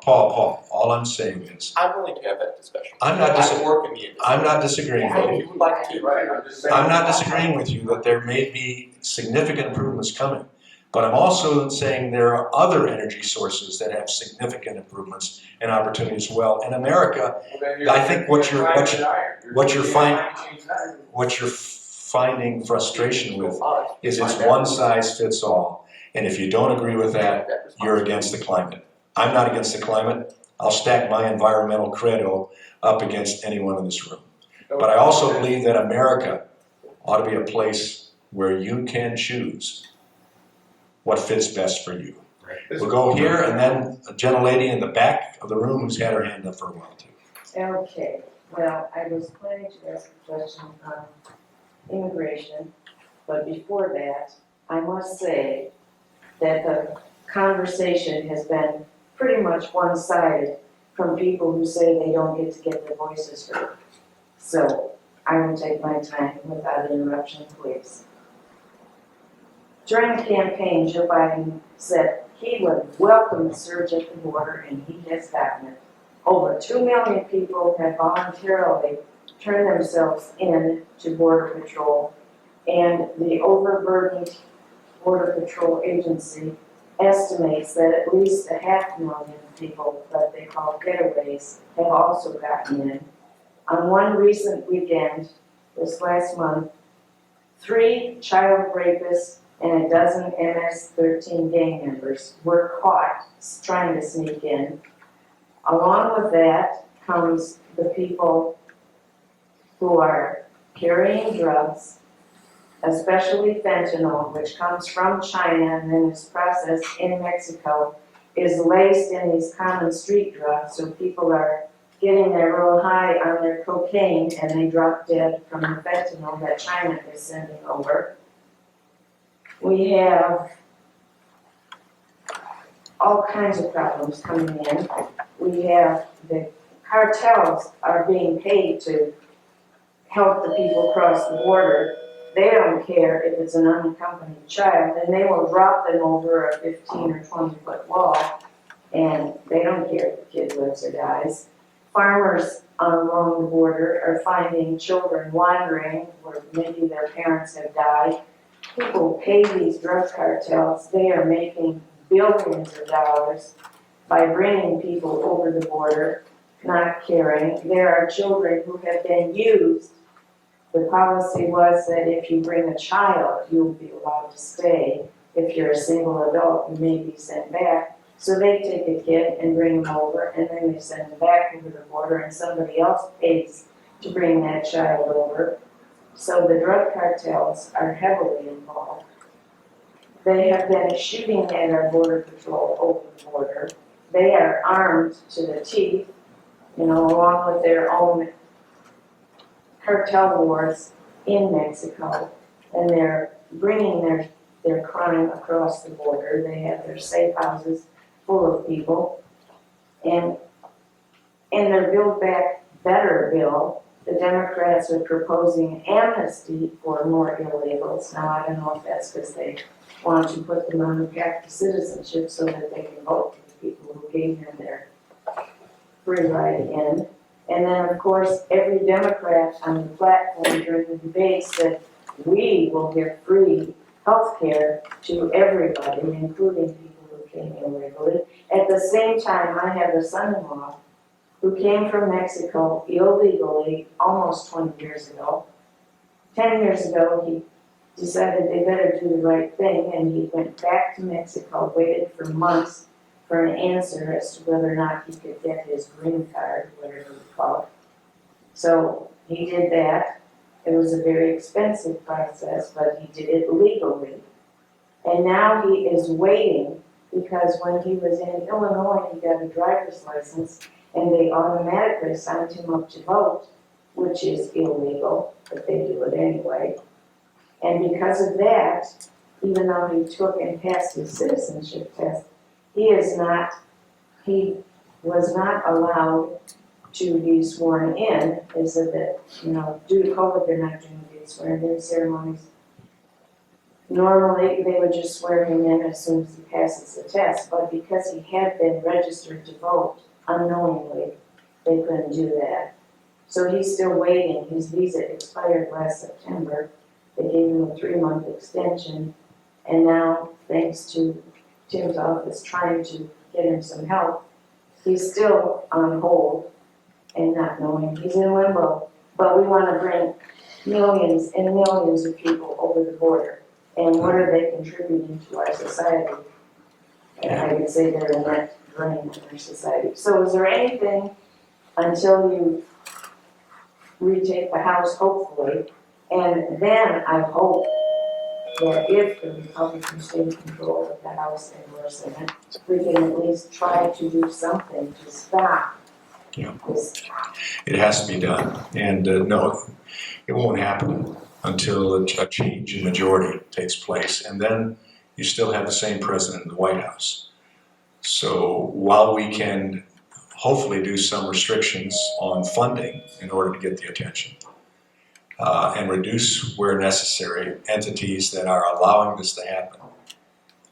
Paul, all I'm saying is, I'm willing to have that discussion. I'm not I work in the industry. I'm not disagreeing So with if you. you would like to, Right, I'm just saying. I'm not disagreeing with you that there may be significant improvements coming. But I'm also saying there are other energy sources that have significant improvements and opportunities as well. In America, I think what you're finding frustration with is it's one size fits all. And if you don't agree with that, you're against the climate. I'm not against the climate. I'll stack my environmental credo up against anyone in this room. But I also believe that America ought to be a place where you can choose what fits best for you. We'll go here, and then a gentlelady in the back of the room who's had her hand up for a while too. Okay, well, I was planning to ask a question on immigration, but before that, I must say that the conversation has been pretty much one-sided from people who say they don't get their voices heard. So I will take my time without interruption, please. During the campaign, Joe Biden said he would welcome the surge at the border, and he has gotten it. Over 2 million people have voluntarily turned themselves in to Border Patrol, and the overburdened Border Patrol agency estimates that at least 500,000 people that they call getaways have also gotten in. On one recent weekend, this last month, 3 child rapists and a dozen MS-13 gang members were caught trying to sneak in. Along with that comes the people who are carrying drugs, especially fentanyl, which comes from China and then is processed in Mexico, is laced in these common street drugs, so people are getting their real high on their cocaine and they drop dead from the fentanyl that China is sending over. We have all kinds of problems coming in. We have the cartels are being paid to help the people cross the border. They don't care if it's an unaccompanied child, and they will drop them over a 15 or 20-foot wall, and they don't care if the kid lives or dies. Farmers along the border are finding children wandering where maybe their parents have died. People pay these drug cartels. They are making billions of dollars by bringing people over the border, not caring. There are children who have been used. The policy was that if you bring a child, you'll be allowed to stay. If you're a single adult, you may be sent back. So they take a kid and bring them over, and then they send them back over the border, and somebody else pays to bring that child over. So the drug cartels are heavily involved. They have been shooting at our border patrol over the border. They are armed to the teeth, along with their own cartel wars in Mexico, and they're bringing their crime across the border. They have their safe houses full of people, and in their Build Back Better bill, the Democrats are proposing amnesty for more illegals. Now, I don't know if that's because they want to put them on the path to citizenship so that they can vote for the people who gave them their free ride in. And then, of course, every Democrat on the platform during the debate said, we will give free health care to everybody, including people who came illegally. At the same time, I have a son-in-law who came from Mexico illegally almost 20 years ago. 10 years ago, he decided they better do the right thing, and he went back to Mexico, waited for months for an answer as to whether or not he could get his green card, whatever it's called. So he did that. It was a very expensive process, but he did it legally. And now he is waiting because when he was in Illinois, he got a driver's license and they automatically signed him up to vote, which is illegal, but they do it anyway. And because of that, even though he took and passed his citizenship test, he was not allowed to be sworn in. They said that, due to COVID, they're not doing the swearing in ceremonies. Normally, they would just swear him in as soon as he passes the test, but because he had been registered to vote unknowingly, they couldn't do that. So he's still waiting. His visa expired last September. They gave him a 3-month extension, and now, thanks to Tim's office trying to get him some help, he's still on hold and not knowing. He's in limbo, but we want to bring millions and millions of people over the border. And what are they contributing to our society? And I would say they're a net drain in our society. So is there anything, until you retake the House, hopefully, and then I hope that if the Republicans take control of the House and or Senate, we can at least try to do something to stop this. It has to be done. And no, it won't happen until a change in majority takes place. And then you still have the same president in the White House. So while we can hopefully do some restrictions on funding in order to get the attention, and reduce where necessary entities that are allowing this to happen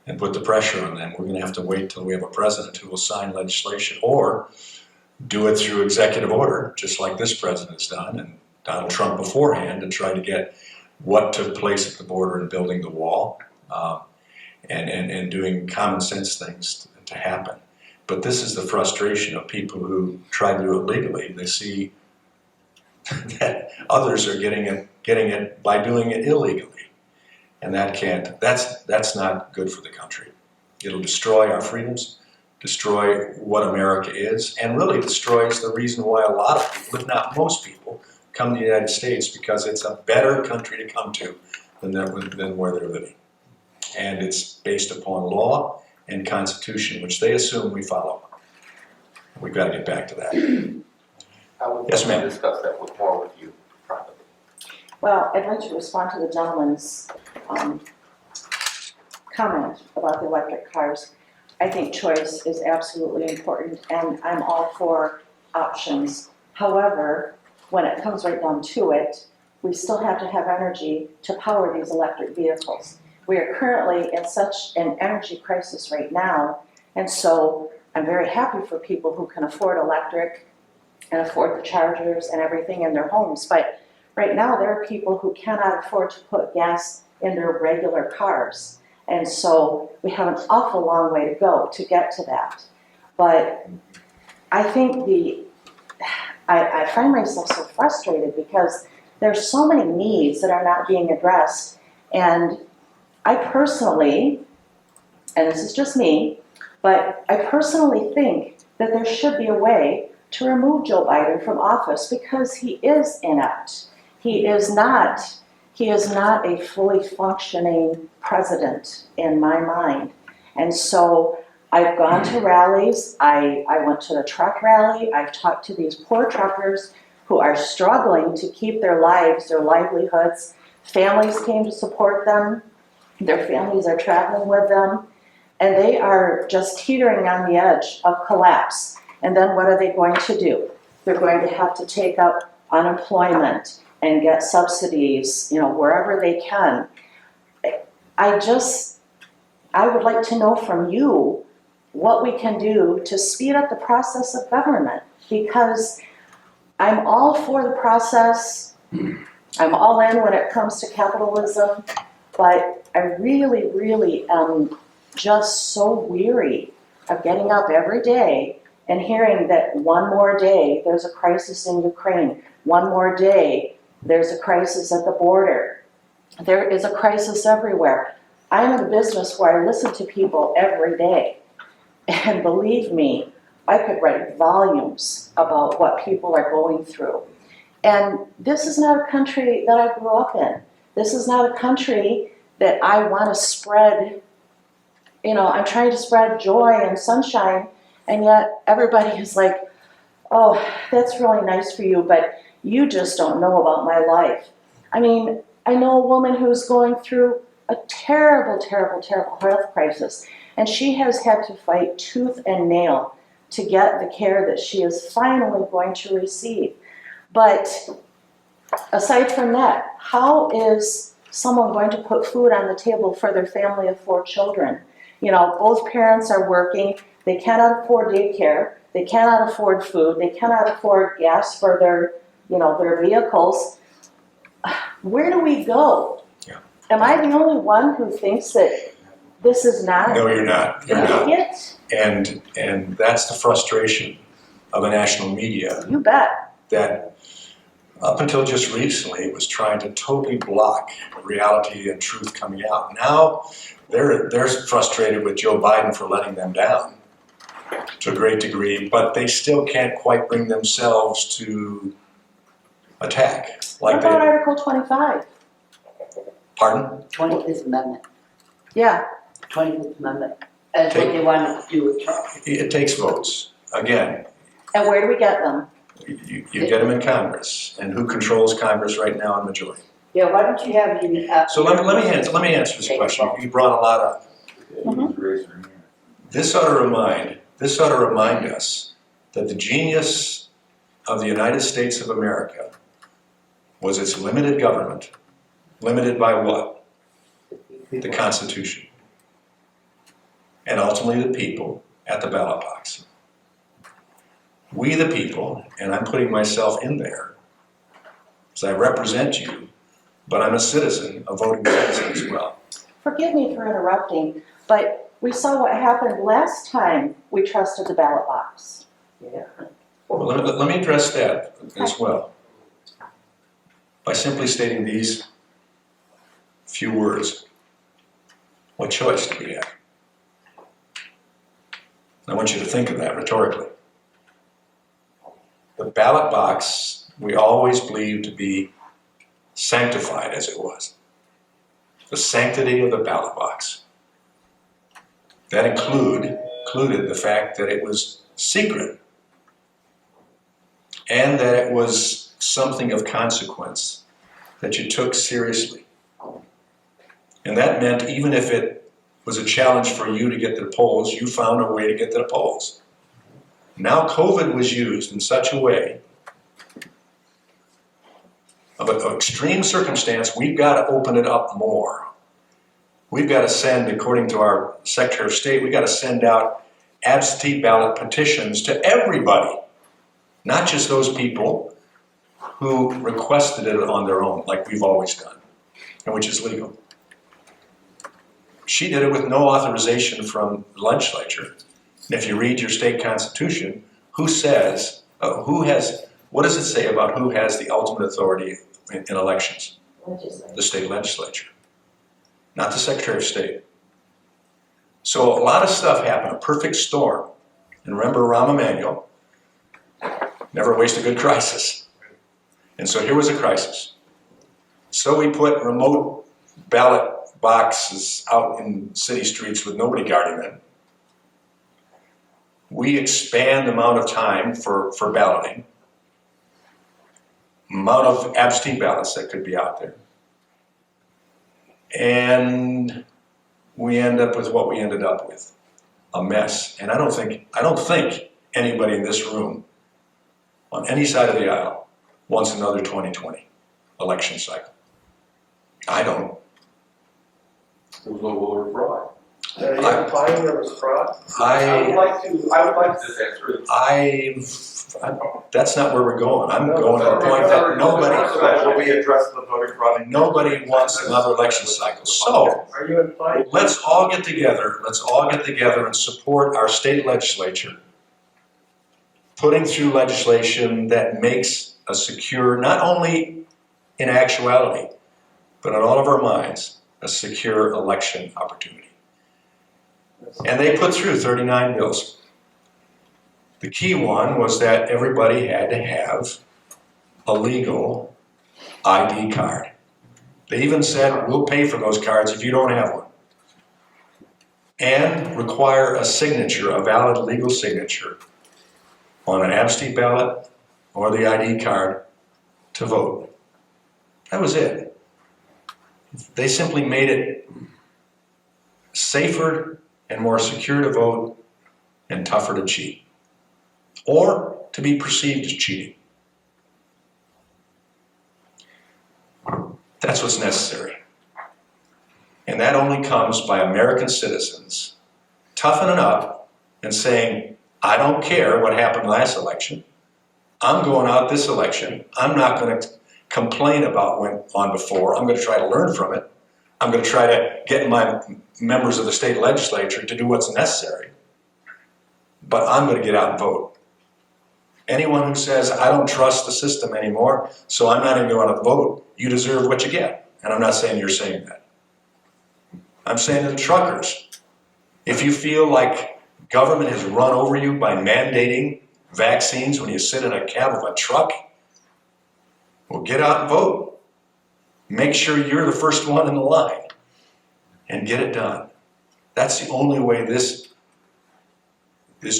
and put the pressure on them, we're going to have to wait till we have a president who will sign legislation or do it through executive order, just like this president has done and Donald Trump beforehand, to try to get what took place at the border and building the wall, and doing common sense things to happen. But this is the frustration of people who try to do it legally. They see that others are getting it by doing it illegally, and that's not good for the country. It'll destroy our freedoms, destroy what America is, and really destroys the reason why a lot of people, if not most people, come to the United States, because it's a better country to come to than where they're living. And it's based upon law and Constitution, which they assume we follow. We've got to get back to that. I would Yes, ma'am. discuss that more with you privately. Well, I'd like to respond to the gentleman's comment about the electric cars. I think choice is absolutely important, and I'm all for options. However, when it comes right down to it, we still have to have energy to power these electric vehicles. We are currently in such an energy crisis right now, and so I'm very happy for people who can afford electric and afford the chargers and everything in their homes. But right now, there are people who cannot afford to put gas in their regular cars. And so we have an awful long way to go to get to that. But I think I find myself so frustrated because there's so many needs that are not being addressed. And I personally, and this is just me, but I personally think that there should be a way to remove Joe Biden from office because he is inept. He is not a fully functioning president in my mind. And so I've gone to rallies, I went to the truck rally, I've talked to these poor truckers who are struggling to keep their lives, their livelihoods. Families came to support them, their families are traveling with them, and they are just teetering on the edge of collapse. And then what are they going to do? They're going to have to take up unemployment and get subsidies, wherever they can. I would like to know from you what we can do to speed up the process of government, because I'm all for the process. I'm all in when it comes to capitalism, but I really, really am just so weary of getting up every day and hearing that one more day there's a crisis in Ukraine, one more day there's a crisis at the border. There is a crisis everywhere. I'm in a business where I listen to people every day. And believe me, I could write volumes about what people are going through. And this is not a country that I grew up in. This is not a country that I want to spread, I'm trying to spread joy and sunshine, and yet everybody is like, oh, that's really nice for you, but you just don't know about my life. I mean, I know a woman who's going through a terrible, terrible, terrible health crisis, and she has had to fight tooth and nail to get the care that she is finally going to receive. But aside from that, how is someone going to put food on the table for their family of 4 children? Both parents are working, they cannot afford daycare, they cannot afford food, they cannot afford gas for their vehicles. Where do we go? Yeah. Am I the only one who thinks that this is not No, you're not. You're not. idiot? And that's the frustration of the national media You bet. that up until just recently was trying to totally block reality and truth coming out. Now they're frustrated with Joe Biden for letting them down to a great degree, but they still can't quite bring themselves to attack What like about they. Article 25? Pardon? 25th Amendment, Yeah, 25th Amendment. That's what they wanted to do with Trump. It takes votes. Again, and where do we get them? you get them in Congress, and who controls Congress right now in majority? Yeah, why don't you have it in, So let me answer this question. You brought a lot up. This ought to remind us that the genius of the United States of America was its limited government. Limited by what? The Constitution. And ultimately the people at the ballot box. We the people, and I'm putting myself in there, because I represent you, but I'm a citizen, a voting citizen as well. Forgive me for interrupting, but we saw what happened last time we trusted the ballot box. yeah. Well, let me address that as well. By simply stating these few words. What choice do we have? I want you to think of that rhetorically. The ballot box, we always believed to be sanctified as it was. The sanctity of the ballot box. That included the fact that it was secret and that it was something of consequence that you took seriously. And that meant even if it was a challenge for you to get to the polls, you found a way to get to the polls. Now COVID was used in such a way of an extreme circumstance, we've got to open it up more. We've got to send, according to our Secretary of State, we've got to send out absentee ballot petitions to everybody, not just those people who requested it on their own, like we've always done, and which is legal. She did it with no authorization from the legislature. And if you read your state constitution, what does it say about who has the ultimate authority in elections? The state legislature, not the Secretary of State. So a lot of stuff happened, a perfect storm. And remember Rahm Emanuel, never waste a good crisis. And so here was a crisis. So we put remote ballot boxes out in city streets with nobody guarding them. We expand the amount of time for balloting, amount of absentee ballots that could be out there. And we end up with what we ended up with, a mess. And I don't think anybody in this room, on any side of the aisle, wants another 2020 election cycle. I don't. There was no voter fraud. Are you implying there was fraud? I would like to. That's not where we're going. I'm going to the point that We address the voting fraud. nobody wants another election cycle. So Are you implying? let's all get together and support our state legislature putting through legislation that makes a secure, not only in actuality, but in all of our minds, a secure election opportunity. And they put through 39 bills. The key one was that everybody had to have a legal ID card. They even said, we'll pay for those cards if you don't have one. And require a signature, a valid legal signature, on an absentee ballot or the ID card to vote. That was it. They simply made it safer and more secure to vote and tougher to cheat, or to be perceived as cheating. That's what's necessary. And that only comes by American citizens toughening up and saying, I don't care what happened last election. I'm going out this election. I'm not going to complain about what went on before. I'm going to try to learn from it. I'm going to try to get my members of the state legislature to do what's necessary. But I'm going to get out and vote. Anyone who says, I don't trust the system anymore, so I'm not even going to vote, you deserve what you get. And I'm not saying you're saying that. I'm saying to the truckers, if you feel like government has run over you by mandating vaccines when you sit in a cab of a truck, well, get out and vote. Make sure you're the first one in the line and get it done. That's the only way this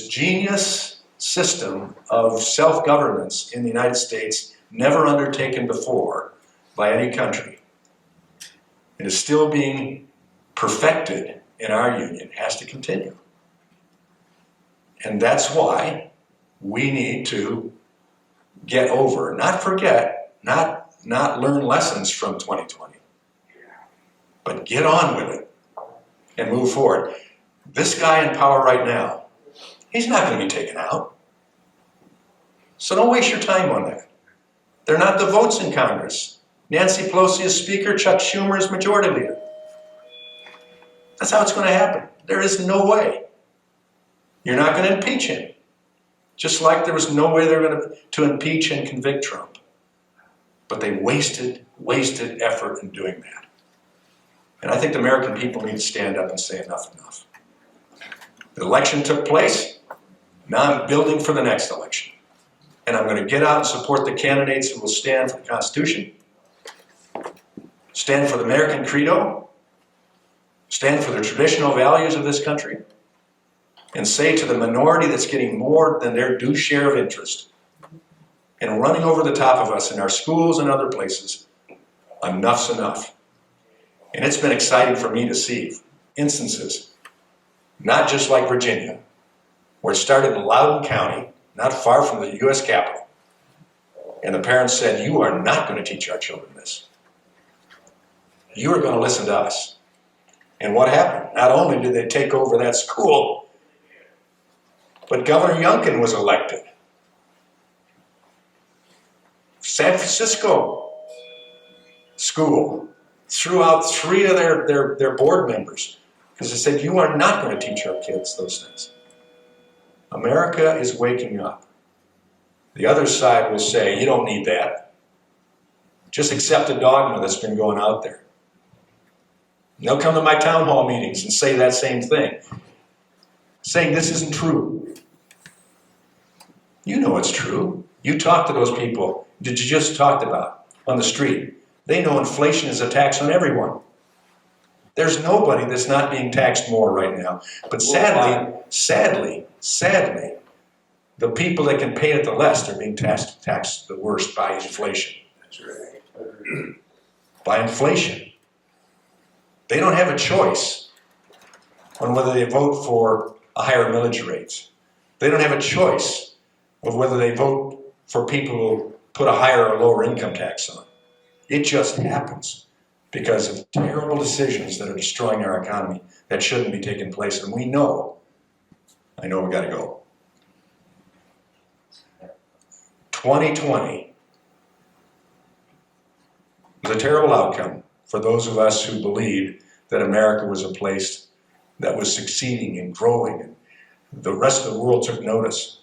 genius system of self-governance in the United States, never undertaken before by any country, it is still being perfected in our union, has to continue. And that's why we need to get over, not forget, not learn lessons from 2020, but get on with it and move forward. This guy in power right now, he's not going to be taken out. So don't waste your time on that. They're not the votes in Congress. Nancy Pelosi is Speaker, Chuck Schumer is Majority Leader. That's how it's going to happen. There is no way. You're not going to impeach him. Just like there was no way they were going to impeach and convict Trump. But they wasted effort in doing that. And I think the American people need to stand up and say enough is enough. The election took place. Now I'm building for the next election. And I'm going to get out and support the candidates who will stand for the Constitution, stand for the American credo, stand for the traditional values of this country, and say to the minority that's getting more than their due share of interest and running over the top of us in our schools and other places, enough's enough. And it's been exciting for me to see instances, not just like Virginia, where it started in Loudoun County, not far from the U.S. Capitol. And the parents said, you are not going to teach our children this. You are going to listen to us. And what happened? Not only did they take over that school, but Governor Youngkin was elected. San Francisco school threw out 3 of their board members because they said, you are not going to teach our kids those things. America is waking up. The other side will say, you don't need that. Just accept the dogma that's been going out there. And they'll come to my town hall meetings and say that same thing, saying this isn't true. You know it's true. You talk to those people that you just talked about on the street. They know inflation is a tax on everyone. There's nobody that's not being taxed more right now. But sadly, the people that can pay it the less are being taxed the worst by inflation. That's right. By inflation. They don't have a choice on whether they vote for a higher millage rate. They don't have a choice of whether they vote for people who put a higher or lower income tax on. It just happens because of terrible decisions that are destroying our economy that shouldn't be taking place. And I know we got to go. 2020 was a terrible outcome for those of us who believed that America was a place that was succeeding and growing, and the rest of the world took notice.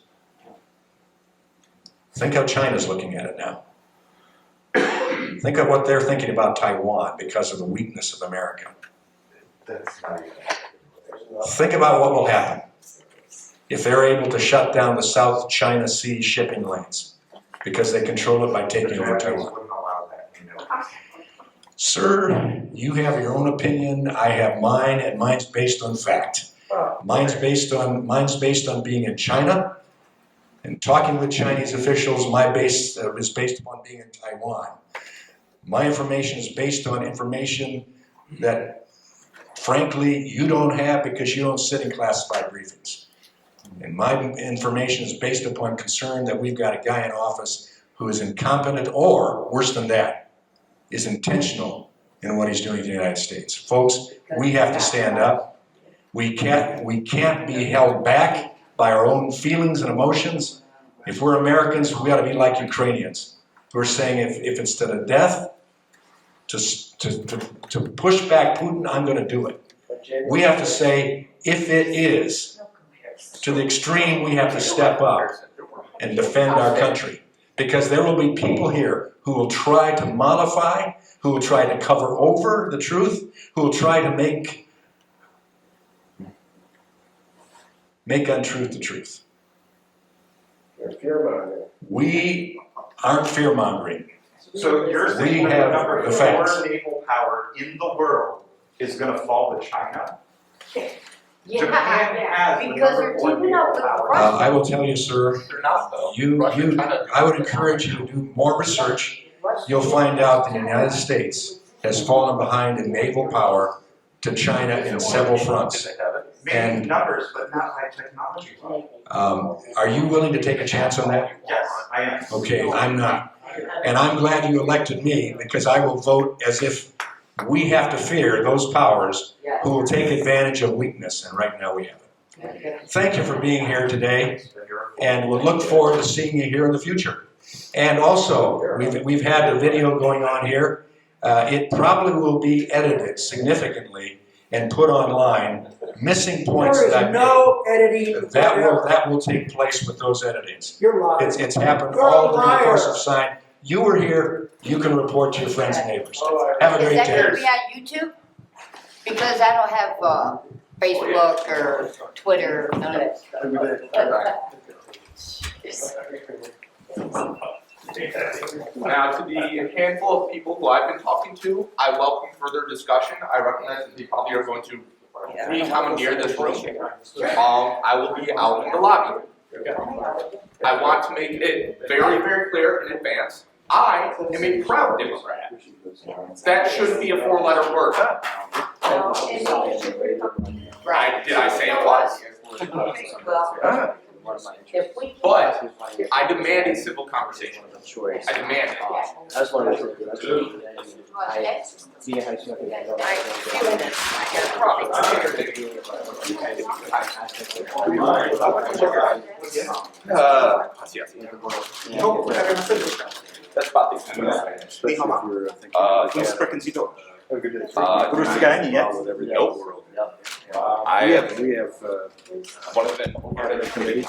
Think how China's looking at it now. Think of what they're thinking about Taiwan because of the weakness of America. Think about what will happen if they're able to shut down the South China Sea shipping lanes because they control it by taking over Taiwan. Sir, you have your own opinion, I have mine, and mine's based on fact. Mine's based on being in China and talking with Chinese officials. My base is based upon being in Taiwan. My information is based on information that, frankly, you don't have because you don't sit in classified briefings. And my information is based upon concern that we've got a guy in office who is incompetent, or worse than that, is intentional in what he's doing to the United States. Folks, we have to stand up. We can't be held back by our own feelings and emotions. If we're Americans, we ought to be like Ukrainians. We're saying if it's to the death, to push back Putin, I'm going to do it. We have to say, if it is to the extreme, we have to step up and defend our country. Because there will be people here who will try to modify, who will try to cover over the truth, who will try to make untruth the truth. You're fear-mongering. We aren't fear-mongering. So you're We saying that have the number the facts. 4 naval power in the world is gonna fall to China? Japan has the because number they're 4 teaming up naval with power. Russia. I will tell you, sir, They're not though. I would encourage you to do more research. You'll find out that the United States has fallen behind in naval power to China in several fronts. Maybe and- numbers, but not by technology. Are you willing to take a chance on that? Yes, I am. Okay, I'm not. And I'm glad you elected me because I will vote as if we have to fear those powers who will take advantage of weakness, and right now we have it. Thank you for being here today, and we'll look forward to seeing you here in the future. And also, we've had the video going on here. It probably will be edited significantly and put online, missing points that I made. no editing. That will take place with those editings. You're lying. It's happened You're a all during the liar. course of time. You were here, you can report to your friends and neighbors. Have a Is great that day. gonna be on YouTube? Because I don't have, Facebook or Twitter, none of that stuff. Now, to the handful of people who I've been talking to, I welcome further discussion. I recognize that they probably are going to re-commandeer this room. I will be out in the lobby. I want to make it very, very clear in advance, I am a proud Democrat. That shouldn't be a 4-letter word. Right, did I say it was? But I demand a civil conversation. I demand it. That's one of the That's about the I have one of them over at the committee.